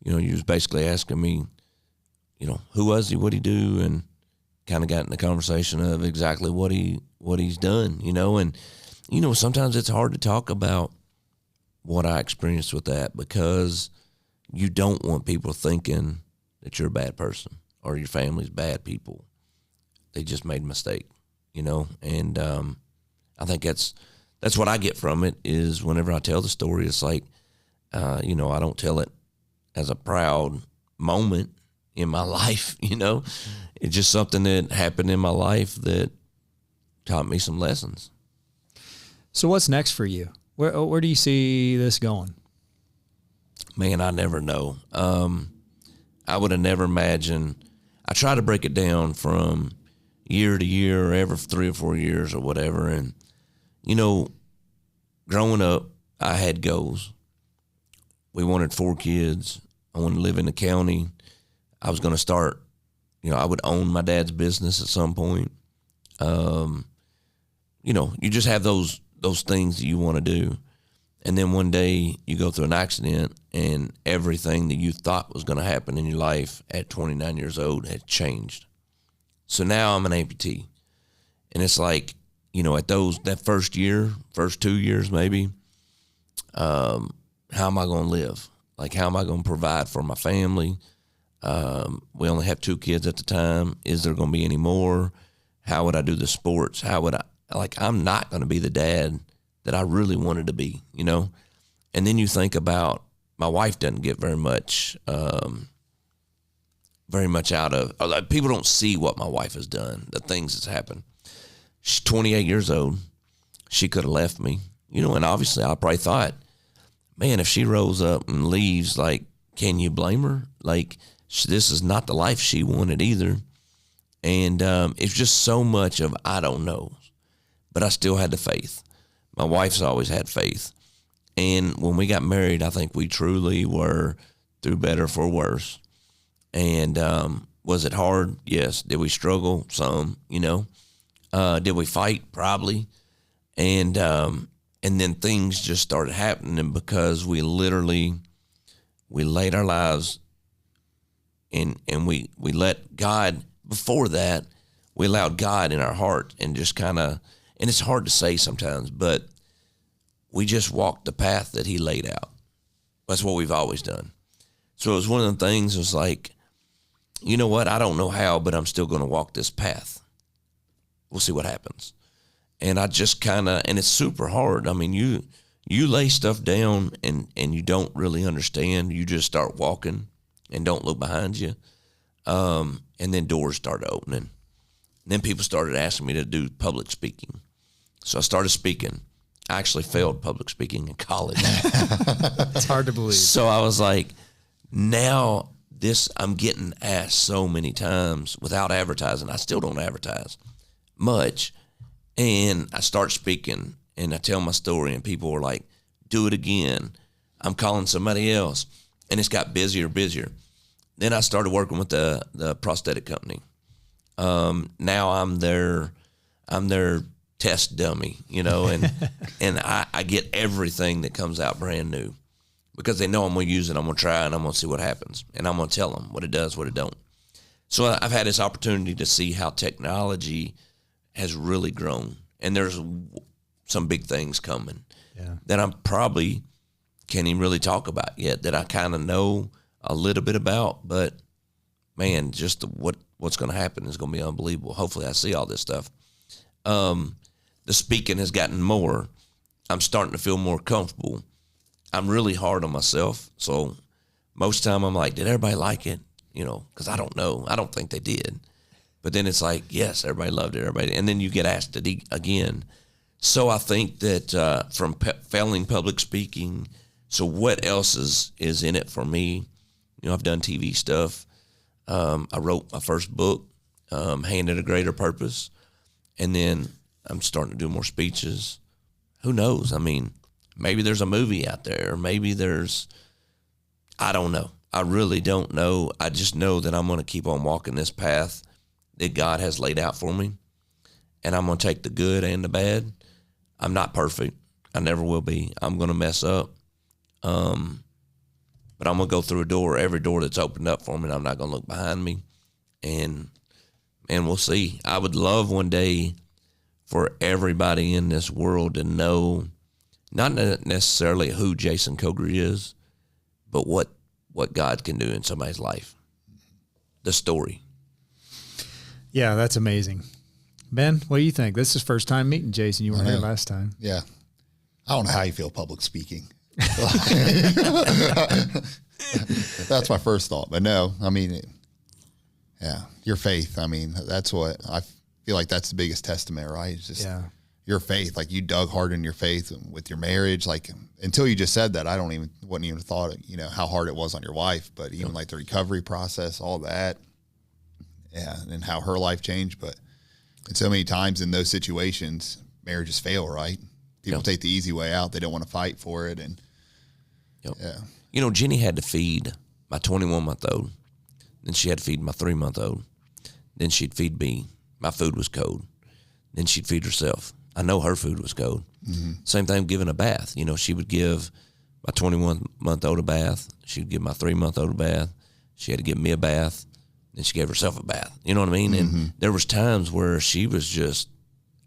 you was basically asking me, who was he, what'd he do, and kind of got in the conversation of exactly what he's done, and sometimes it's hard to talk about what I experienced with that because you don't want people thinking that you're a bad person or your family's bad people. They just made a mistake, and I think that's what I get from it is whenever I tell the story, it's like, I don't tell it as a proud moment in my life, It's just something that happened in my life that taught me some lessons. So what's next for you? Where do you see this going? Man, I never know. I would have never imagined. I try to break it down from year to year or every 3 or 4 years or whatever. And, growing up, I had goals. We wanted 4 kids. I wanted to live in the county. I was going to start, I would own my dad's business at some point. You just have those things that you want to do. And then one day you go through an accident and everything that you thought was going to happen in your life at 29 years old had changed. So now I'm an amputee. And it's like, at that first 2 years maybe, how am I going to live? Like, how am I going to provide for my family? We only have 2 kids at the time. Is there going to be any more? How would I do the sports? I'm not going to be the dad that I really wanted to be, And then you think about, my wife doesn't get very much out of, people don't see what my wife has done, the things that's happened. She's 28 years old. She could have left me, and obviously I probably thought, man, if she rolls up and leaves, like, can you blame her? Like, this is not the life she wanted either. And it's just so much of I don't know. But I still had the faith. My wife's always had faith. And when we got married, I think we truly were through better for worse. And was it hard? Yes. Did we struggle? Some, Did we fight? Probably. And then things just started happening because we laid our lives and we let God, before that, we allowed God in our heart and just kind of, and it's hard to say sometimes, but we just walked the path that he laid out. That's what we've always done. So it was one of the things, it was like, you know what, I don't know how, but I'm still going to walk this path. We'll see what happens. And I just kind of, and it's super hard. I mean, you lay stuff down and you don't really understand. You just start walking and don't look behind you. And then doors started opening. And then people started asking me to do public speaking. So I started speaking. I actually failed public speaking in college. It's hard to believe. So I was like, now I'm getting asked so many times without advertising. I still don't advertise much. And I start speaking and I tell my story and people are like, do it again. I'm calling somebody else. And it's got busier. Then I started working with the prosthetic company. Now I'm their test dummy, and and I get everything that comes out brand new because they know I'm going to use it. I'm going to try and I'm going to see what happens. And I'm going to tell them what it does, what it don't. So I've had this opportunity to see how technology has really grown. And there's some big things coming that I'm probably can't even really talk about yet that I kind of know a little bit about. But, man, just what's going to happen is going to be unbelievable. Hopefully I see all this stuff. The speaking has gotten more. I'm starting to feel more comfortable. I'm really hard on myself. So most of the time I'm like, did everybody like it? Because I don't know. I don't think they did. But then it's like, yes, everybody loved it. And then you get asked it again. So I think that from failing public speaking, so what else is in it for me? I've done TV stuff. I wrote my first book. handed a greater purpose. And then I'm starting to do more speeches. Who knows? I mean, maybe there's a movie out there. Maybe I don't know. I really don't know. I just know that I'm going to keep on walking this path that God has laid out for me. And I'm going to take the good and the bad. I'm not perfect. I never will be. I'm going to mess up. But I'm going to go through every door that's opened up for me, and I'm not going to look behind me. And we'll see. I would love one day for everybody in this world to know, not necessarily who Jason Koger is, but what God can do in somebody's life. The story. Yeah, that's amazing. Ben, what do you think? This is first time meeting Jason. You weren't here last time. Yeah. I don't know how you feel public speaking. That's my first thought. But no, I mean, your faith. I mean, that's what I feel like that's the biggest testament, right? It's just your faith. Like, you dug hard in your faith with your marriage. Like, until you just said that, I wouldn't even thought, how hard it was on your wife, but even like the recovery process, all that. Yeah. And how her life changed. But and so many times in those situations, marriages fail, right? People take the easy way out. They don't want to fight for it. And Jenny had to feed my 21-month-old. Then she had to feed my 3-month-old. Then she'd feed me. My food was cold. Then she'd feed herself. I know her food was cold. Mm-hmm. Same thing giving a bath. She would give my 21-month-old a bath. She would give my 3-month-old a bath. She had to give me a bath. Then she gave herself a bath. You know what I mean? Mm-hmm. And there was times where she was just,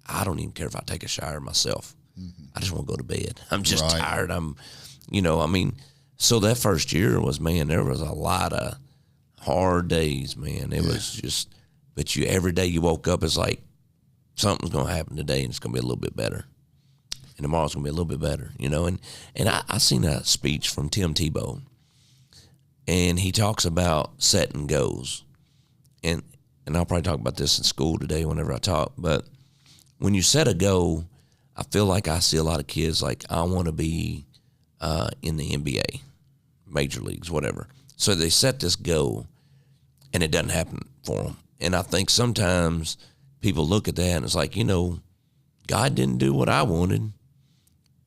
I don't even care if I take a shower myself. Mm-hmm. I just want to go to bed. I'm just tired. So that first year was, there was a lot of hard days, man. It was just, but every day you woke up, it's like something's going to happen today and it's going to be a little bit better. And tomorrow's going to be a little bit better, And I seen a speech from Tim Tebow, and he talks about setting goals. And I'll probably talk about this in school today whenever I talk, but when you set a goal, I feel like I see a lot of kids like, I want to be in the NBA, major leagues, whatever. So they set this goal, and it doesn't happen for them. And I think sometimes people look at that and it's like, God didn't do what I wanted.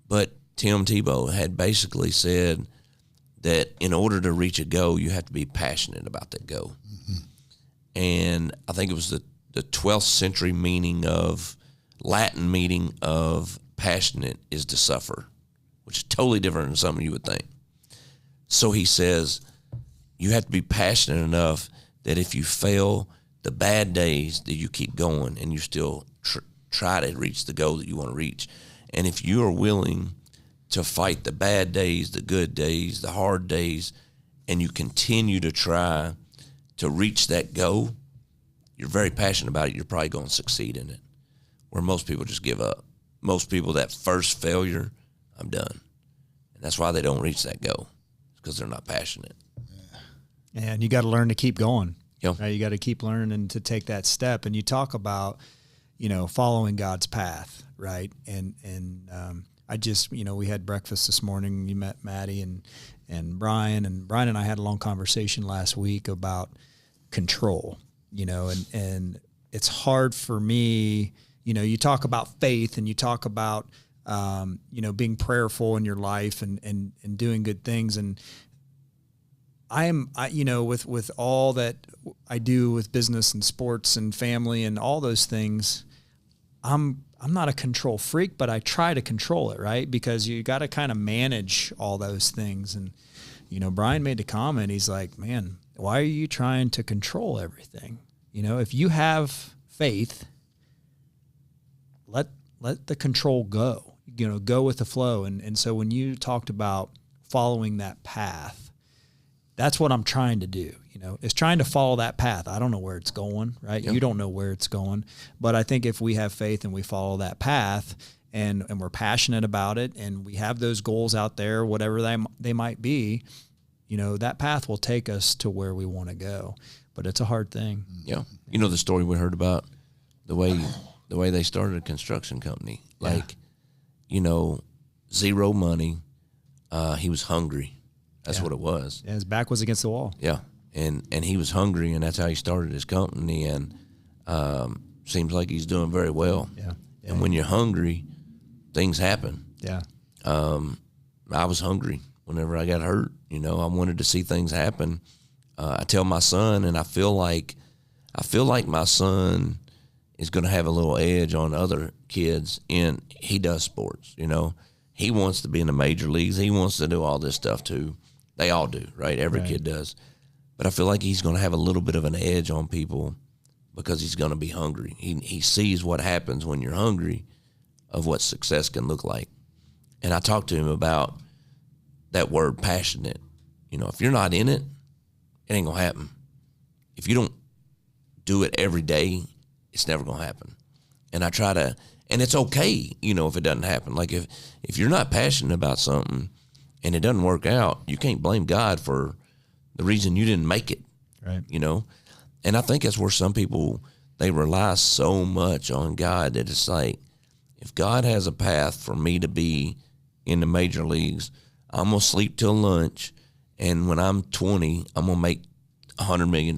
But Tim Tebow had basically said that in order to reach a goal, you have to be passionate about that goal. Mm-hmm. And I think it was the 12th century Latin meaning of passionate is to suffer, which is totally different than something you would think. So he says you have to be passionate enough that if you fail the bad days, that you keep going and you still try to reach the goal that you want to reach. And if you are willing to fight the bad days, the good days, the hard days, and you continue to try to reach that goal, you're very passionate about it, you're probably going to succeed in it. Where most people just give up. Most people, that first failure, I'm done. And that's why they don't reach that goal, because they're not passionate. And you got to learn to keep going. Yep. Right? You got to keep learning to take that step. And you talk about, following God's path, right? And I just, we had breakfast this morning. You met Maddie and Brian. And Brian and I had a long conversation last week about control, and it's hard for me. You talk about faith and you talk about, being prayerful in your life and doing good things. And with all that I do with business and sports and family and all those things, I'm not a control freak, but I try to control it, right? Because you got to kind of manage all those things. And, Brian made the comment, he's like, man, why are you trying to control everything? If you have faith, let the control go, go with the flow. And so when you talked about following that path, that's what I'm trying to do, is trying to follow that path. I don't know where it's going, right? Yep. You don't know where it's going, but I think if we have faith and we follow that path and we're passionate about it and we have those goals out there, whatever they might be, that path will take us to where we want to go, but it's a hard thing. Yeah. The story we heard about the way they started a construction company, zero money. He was hungry. That's what it was. Yeah, his back was against the wall. Yeah. And he was hungry, and that's how he started his company. And Seems like he's doing very well. Yeah. And when you're hungry, things happen. Yeah. I was hungry whenever I got hurt. You know, I wanted to see things happen. I tell my son, and I feel like my son is going to have a little edge on other kids, and he does sports. You know, he wants to be in the major leagues. He wants to do all this stuff too. They all do, right? Every kid does. But I feel like he's going to have a little bit of an edge on people because he's going to be hungry. He sees what happens when you're hungry of what success can look like. And I talked to him about that word passionate. You know, if you're not in it, it ain't going to happen. If you don't do it every day, it's never going to happen. And I try to, and it's okay, you know, if it doesn't happen. Like if you're not passionate about something and it doesn't work out, you can't blame God for the reason you didn't make it. Right. You know? And I think that's where some people, they rely so much on God that it's like, if God has a path for me to be in the major leagues, I'm going to sleep till lunch, and when I'm 20, I'm going to make $100 million.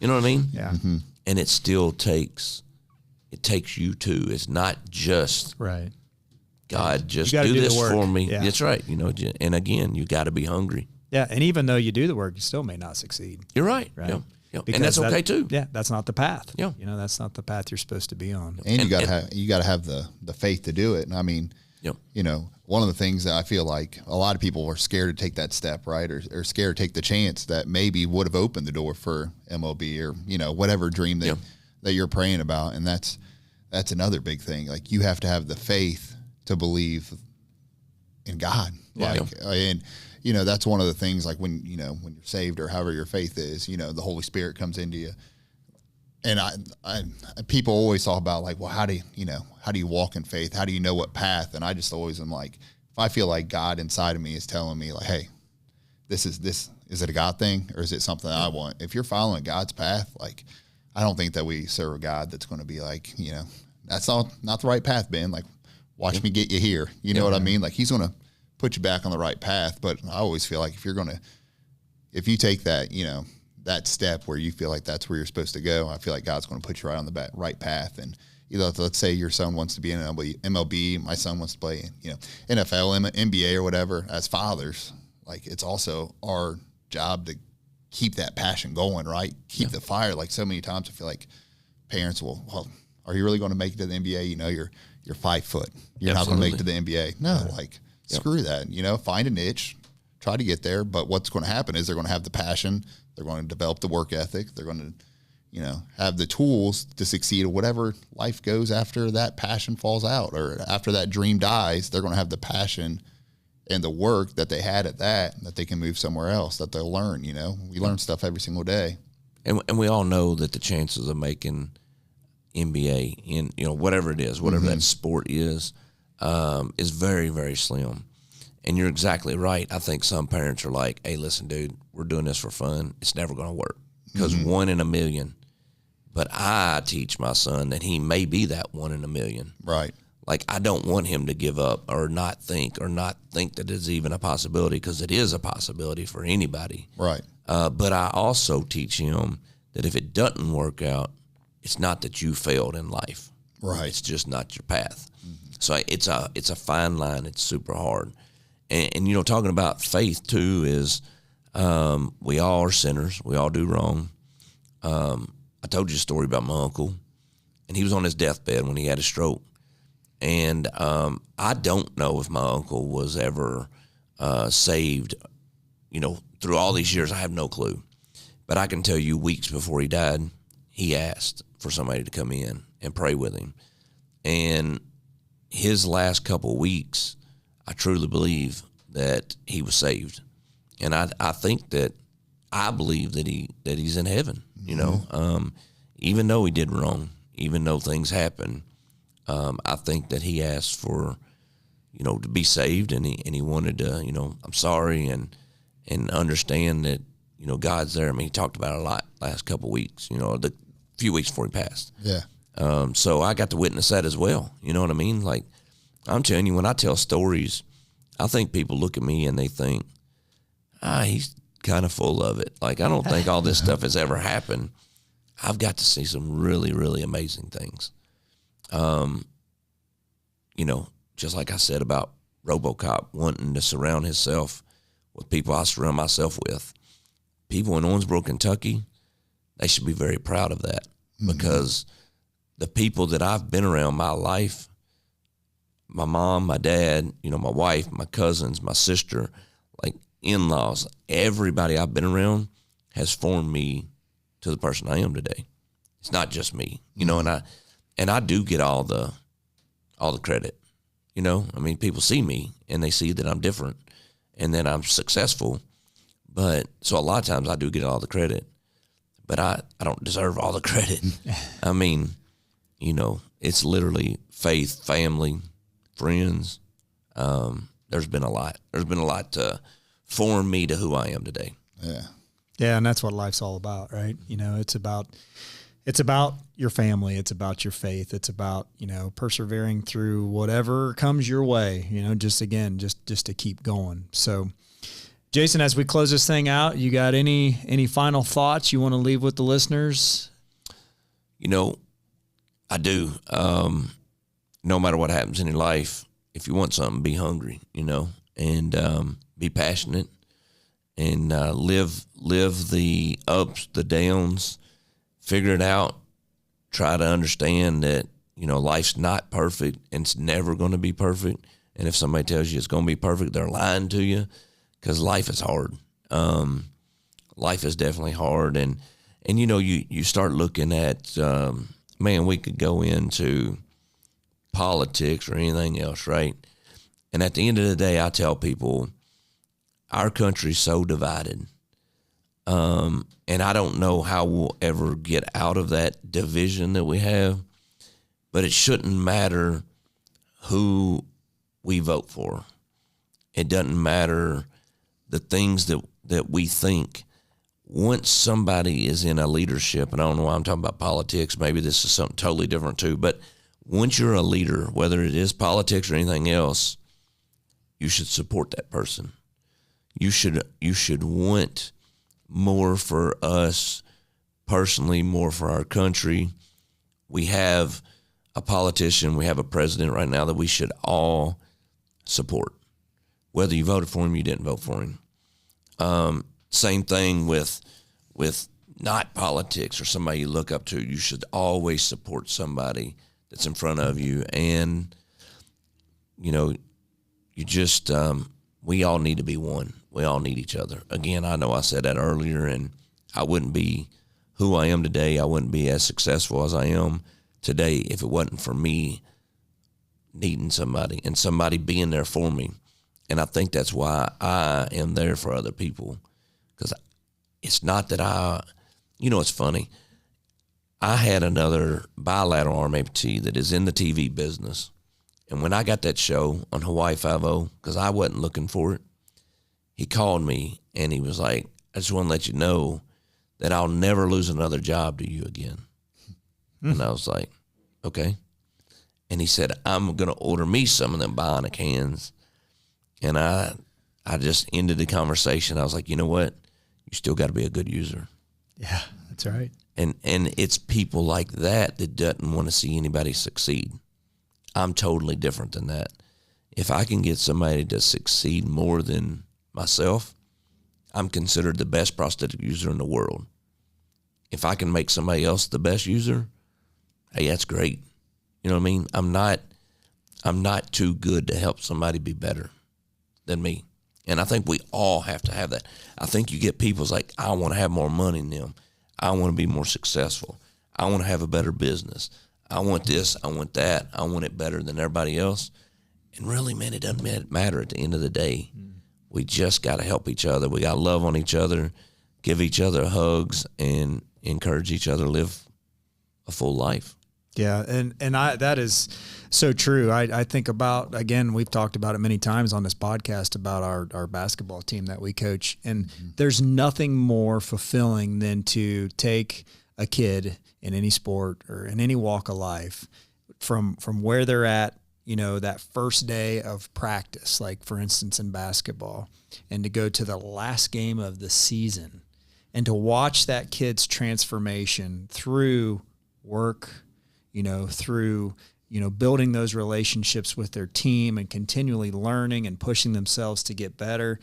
You know what I mean? Yeah. Mm-hmm. And it still takes you too. It's not just Right. God, just gotta do do the this work. for me. Yeah. That's right. You know, and again, you got to be hungry. Yeah. And even though you do the work, you still may not succeed. You're right. Right. Yeah. Yeah. Because And that's okay too. Yeah. That's not the path. Yeah. You know, that's not the path you're supposed to be on. And you got to have the faith to do it. And I mean, Yep. you know, one of the things that I feel like a lot of people are scared to take that step, right? Or scared to take the chance that maybe would have opened the door for MLB or, you know, whatever dream that you're praying about. And that's another big thing. Like, you have to have the faith to believe in God. Yeah. And, you know, that's one of the things, like when you're saved or however your faith is, you know, the Holy Spirit comes into you. And I people always talk about, like, well, how do you walk in faith? How do you know what path? And I just always am like, if I feel like God inside of me is telling me, like, hey, is it a God thing or is it something that I want? If you're following God's path, like, I don't think that we serve a God that's going to be like, you know, that's not the right path, Ben. Like, watch me get you here. You know what I mean? Like, he's going to put you back on the right path. But I always feel like if you take that, you know, that step where you feel like that's where you're supposed to go, I feel like God's going to put you right on the right path. And let's say your son wants to be in MLB, my son wants to play, you know, NFL, NBA or whatever. As fathers, like, it's also our job to keep that passion going, right? Keep the fire. Like, so many times I feel like parents will, well, are you really going to make it to the NBA? You know, you're 5 foot. You're not going to make it to the NBA. No, like, screw that. You know, find a niche, try to get there. But what's going to happen is they're going to have the passion. They're going to develop the work ethic. They're going to, you know, have the tools to succeed or whatever life goes after that passion falls out or after that dream dies. They're going to have the passion and the work that they had at that they can move somewhere else, that they'll learn. You know, we learn stuff every single day. And we all know that the chances of making NBA in, you know, whatever it is, whatever that sport is very, very slim. And you're exactly right. I think some parents are like, hey, listen, dude, we're doing this for fun. It's never going to work because 1 in a million. But I teach my son that he may be that 1 in a million. Right. Like, I don't want him to give up or not think that it's even a possibility, because it is a possibility for anybody. Right. But I also teach him that if it doesn't work out, it's not that you failed in life. Right. It's just not your path. So it's a fine line. It's super hard. And you know, talking about faith too is we all are sinners. We all do wrong. I told you a story about my uncle, and he was on his deathbed when he had a stroke. And I don't know if my uncle was ever saved, you know, through all these years. I have no clue. But I can tell you, weeks before he died, he asked for somebody to come in and pray with him. And his last couple of weeks, I truly believe that he was saved. And I believe that he's in heaven, you know, even though he did wrong, even though things happened. I think that he asked for, you know, to be saved, and he wanted to, you know, I'm sorry, and understand that, you know, God's there. I mean, he talked about it a lot last couple of weeks, you know, the few weeks before he passed. Yeah. So I got to witness that as well. You know what I mean? Like, I'm telling you, when I tell stories, I think people look at me and they think, he's kind of full of it. Like, I don't think all this stuff has ever happened. I've got to see some really, really amazing things. You know, just like I said about RoboCop wanting to surround himself with people I surround myself with. People in Owensboro, Kentucky, they should be very proud of that, because the people that I've been around my life, my mom, my dad, you know, my wife, my cousins, my sister, like in-laws, everybody I've been around has formed me to the person I am today. It's not just me, you know, and I do get all the credit, you know. I mean, people see me and they see that I'm different and that I'm successful, but so a lot of times I do get all the credit, but I don't deserve all the credit. I mean, you know, it's literally faith, family, friends. There's been a lot to form me to who I am today. Yeah. Yeah, and that's what life's all about, right? You know, it's about your family, it's about your faith, it's about, you know, persevering through whatever comes your way, you know, just to keep going. So, Jason, as we close this thing out, you got any final thoughts you want to leave with the listeners? You know, I do. No matter what happens in your life, if you want something, be hungry, you know, and be passionate, and live the ups, the downs, figure it out, try to understand that, you know, life's not perfect and it's never going to be perfect. And if somebody tells you it's going to be perfect, they're lying to you, because life is hard. Life is definitely hard. And you know, you start looking at, man, we could go into politics or anything else, right? And at the end of the day, I tell people, our country's so divided. And I don't know how we'll ever get out of that division that we have, but it shouldn't matter who we vote for. It doesn't matter the things that we think. Once somebody is in a leadership, and I don't know why I'm talking about politics, maybe this is something totally different too, but once you're a leader, whether it is politics or anything else, you should support that person. You should want more for us personally, more for our country. We have a politician, we have a president right now that we should all support. Whether you voted for him, you didn't vote for him. Same thing with not politics or somebody you look up to. You should always support somebody that's in front of you. And, you know, you just, we all need to be one. We all need each other. Again, I know I said that earlier, and I wouldn't be who I am today. I wouldn't be as successful as I am today if it wasn't for me needing somebody and somebody being there for me. And I think that's why I am there for other people, because it's not that you know, it's funny. I had another bilateral arm amputee that is in the TV business. And when I got that show on Hawaii 5-0, because I wasn't looking for it, he called me and he was like, I just want to let you know that I'll never lose another job to you again. And I was like, okay. And he said, I'm going to order me some of them Bionic hands. And I just ended the conversation. I was like, you know what? You still got to be a good user. Yeah, that's right. And it's people like that doesn't want to see anybody succeed. I'm totally different than that. If I can get somebody to succeed more than myself, I'm considered the best prosthetic user in the world. If I can make somebody else the best user, hey, that's great. You know what I mean? I'm not too good to help somebody be better than me. And I think we all have to have that. I think you get people's like, I want to have more money than them. I want to be more successful. I want to have a better business. I want this. I want that. I want it better than everybody else. And really, man, it doesn't matter at the end of the day. We just got to help each other. We got to love on each other, give each other hugs, and encourage each other to live a full life. Yeah, and that is so true. I think about, again, we've talked about it many times on this podcast about our basketball team that we coach, and there's nothing more fulfilling than to take a kid in any sport or in any walk of life from where they're at, you know, that first day of practice, like for instance in basketball, and to go to the last game of the season and to watch that kid's transformation through work, through, building those relationships with their team and continually learning and pushing themselves to get better.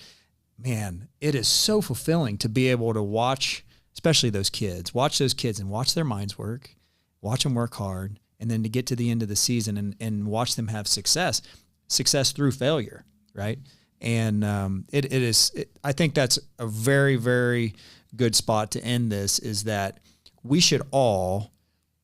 Man, it is so fulfilling to be able to watch, especially those kids and watch their minds work, watch them work hard, and then to get to the end of the season and watch them have success through failure, right? And I think that's a very, very good spot to end this, is that we should all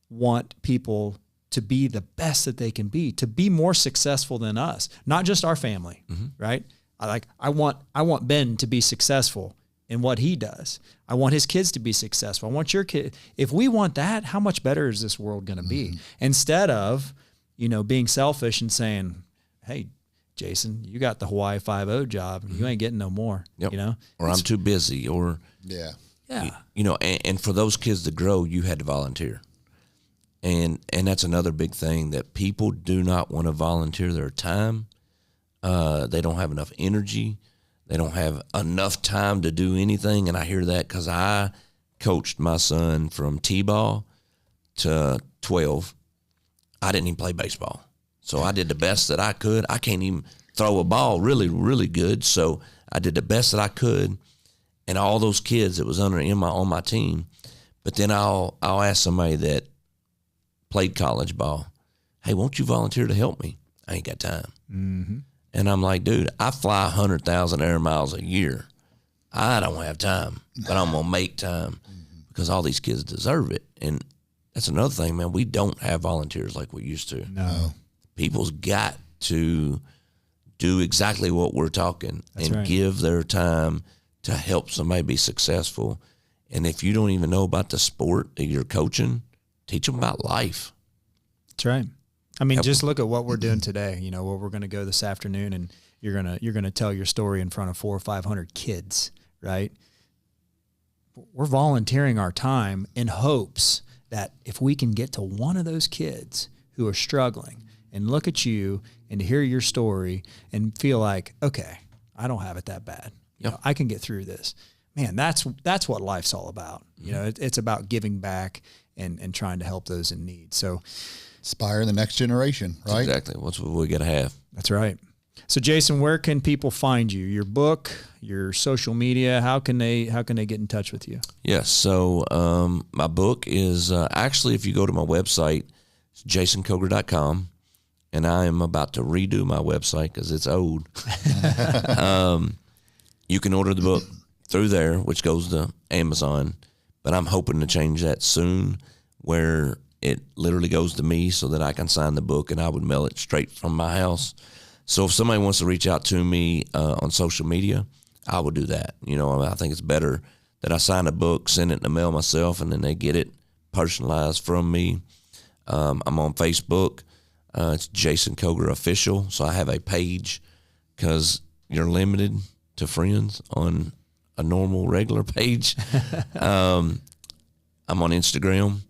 want people to be the best that they can be, to be more successful than us, not just our family, right? I want Ben to be successful in what he does. I want his kids to be successful. I want your kid. If we want that, how much better is this world going to be? Instead of, being selfish and saying, hey, Jason, you got the Hawaii 5-0 job. You ain't getting no more, Or I'm too busy, or yeah. And for those kids to grow, you had to volunteer. And that's another big thing, that people do not want to volunteer their time. They don't have enough energy. They don't have enough time to do anything. And I hear that because I coached my son from T-ball to 12. I didn't even play baseball. So I did the best that I could. I can't even throw a ball really, really good. So I did the best that I could. And all those kids that was on my team. But then I'll ask somebody that played college ball, hey, won't you volunteer to help me? I ain't got time. Mm-hmm. And I'm like, dude, I fly 100,000 air miles a year. I don't have time, but I'm going to make time because all these kids deserve it. And that's another thing, man. We don't have volunteers like we used to. No. People's got to do exactly what we're talking give their time to help somebody be successful. And if you don't even know about the sport that you're coaching, teach them about life. That's right. I mean, just look at what we're doing today. Where we're going to go this afternoon, and you're gonna tell your story in front of 400 or 500 kids, right? We're volunteering our time in hopes that if we can get to one of those kids who are struggling and look at you and to hear your story and feel like, okay, I don't have it that bad. I can get through this. Man, that's what life's all about. It's about giving back and trying to help those in need. So inspire the next generation, right? Exactly. That's what we got to have. That's right. So Jason, where can people find you? Your book, your social media, how can they get in touch with you? Yes. So my book is actually, if you go to my website, it's jasonkoger.com, and I am about to redo my website because it's old. You can order the book through there, which goes to Amazon, but I'm hoping to change that soon, where it literally goes to me so that I can sign the book and I would mail it straight from my house. So if somebody wants to reach out to me on social media, I would do that. I think it's better that I sign a book, send it in the mail myself, and then they get it personalized from me. I'm on Facebook. It's Jason Koger Official. So I have a page because you're limited to friends on a normal, regular page. I'm on Instagram.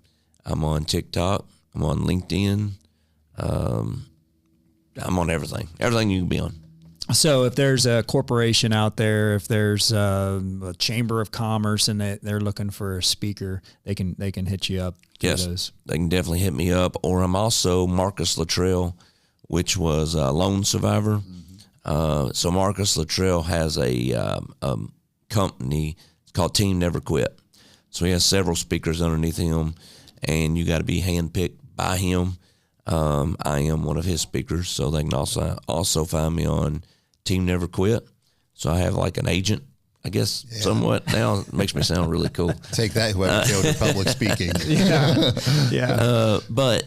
I'm on TikTok. I'm on LinkedIn. I'm on everything you can be on. So if there's a corporation out there, if there's a chamber of commerce and they're looking for a speaker, they can hit you up. Yes, those. They can definitely hit me up. Or I'm also Marcus Luttrell, which was a lone survivor. So Marcus Luttrell has a company called Team Never Quit. So he has several speakers underneath him, and you got to be handpicked by him. I am one of his speakers, so they can also find me on Team Never Quit. So I have like an agent, I guess, somewhat now. It makes me sound really cool. Take that, whoever killed your public speaking. But,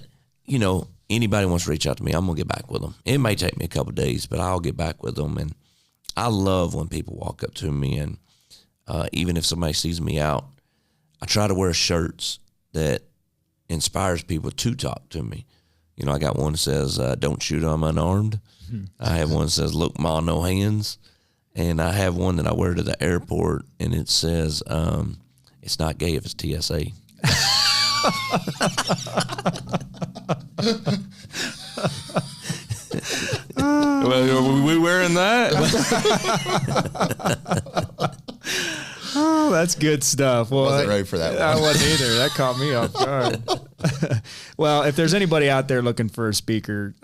anybody wants to reach out to me, I'm going to get back with them. It may take me a couple of days, but I'll get back with them. And I love when people walk up to me, and even if somebody sees me out, I try to wear shirts that inspires people to talk to me. I got one that says, don't shoot, I'm unarmed. I have one that says, look, ma, no hands. And I have one that I wear to the airport, and it says, it's not gay if it's TSA. Well, are we wearing that? Oh, That's good stuff. Well, Wasn't ready for that one. I wasn't either. That caught me off guard. Well, if there's anybody out there looking for a speaker,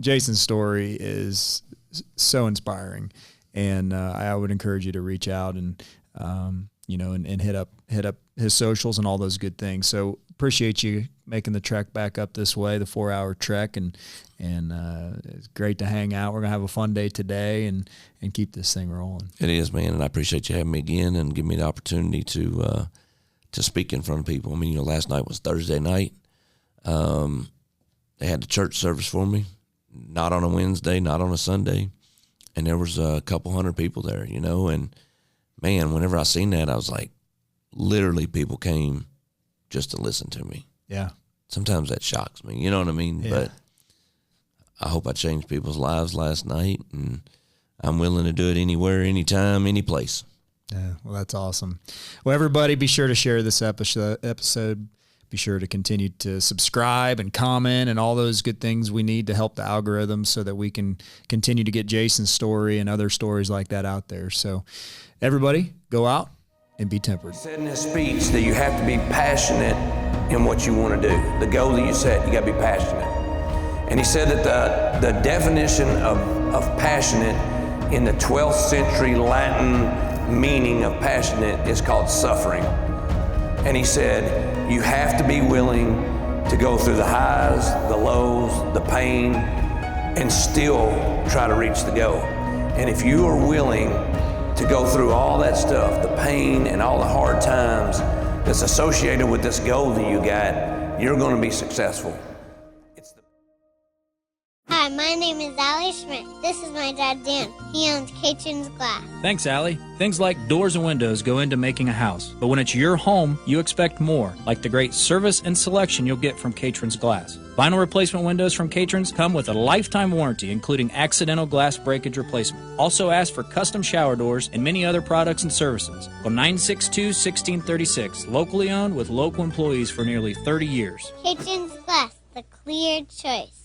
Jason's story is so inspiring, and I would encourage you to reach out and and hit up his socials and all those good things. So appreciate you making the trek back up this way, the 4-hour trek, and it's great to hang out. We're gonna have a fun day today and keep this thing rolling. It is, man, and I appreciate you having me again and giving me the opportunity to speak in front of people. I mean, last night was Thursday night. They had the church service for me, not on a Wednesday, not on a Sunday, and there was a couple hundred people there, and man, whenever I seen that, I was like, literally people came just to listen to me. Yeah. Sometimes that shocks me, you know what I mean? Yeah. But I hope I changed people's lives last night, and I'm willing to do it anywhere, anytime, any place. Yeah, well, that's awesome. Well, everybody, be sure to share this episode. Be sure to continue to subscribe and comment and all those good things we need to help the algorithm so that we can continue to get Jason's story and other stories like that out there. So everybody, go out and be tempered. He said in his speech that you have to be passionate in what you want to do. The goal that you set, you got to be passionate. And he said that the definition of passionate in the 12th century Latin meaning of passionate is called suffering. And he said, you have to be willing to go through the highs, the lows, the pain, and still try to reach the goal. And if you are willing to go through all that stuff, the pain and all the hard times that's associated with this goal that you got, you're going to be successful. Hi, my name is Allie Schmidt. This is my dad, Dan. He owns Catron's Glass. Thanks, Allie. Things like doors and windows go into making a house. But when it's your home, you expect more, like the great service and selection you'll get from Catron's Glass. Vinyl replacement windows from Catron's come with a lifetime warranty, including accidental glass breakage replacement. Also ask for custom shower doors and many other products and services. Call 962-1636, locally owned with local employees for nearly 30 years. Catron's Glass, the clear choice.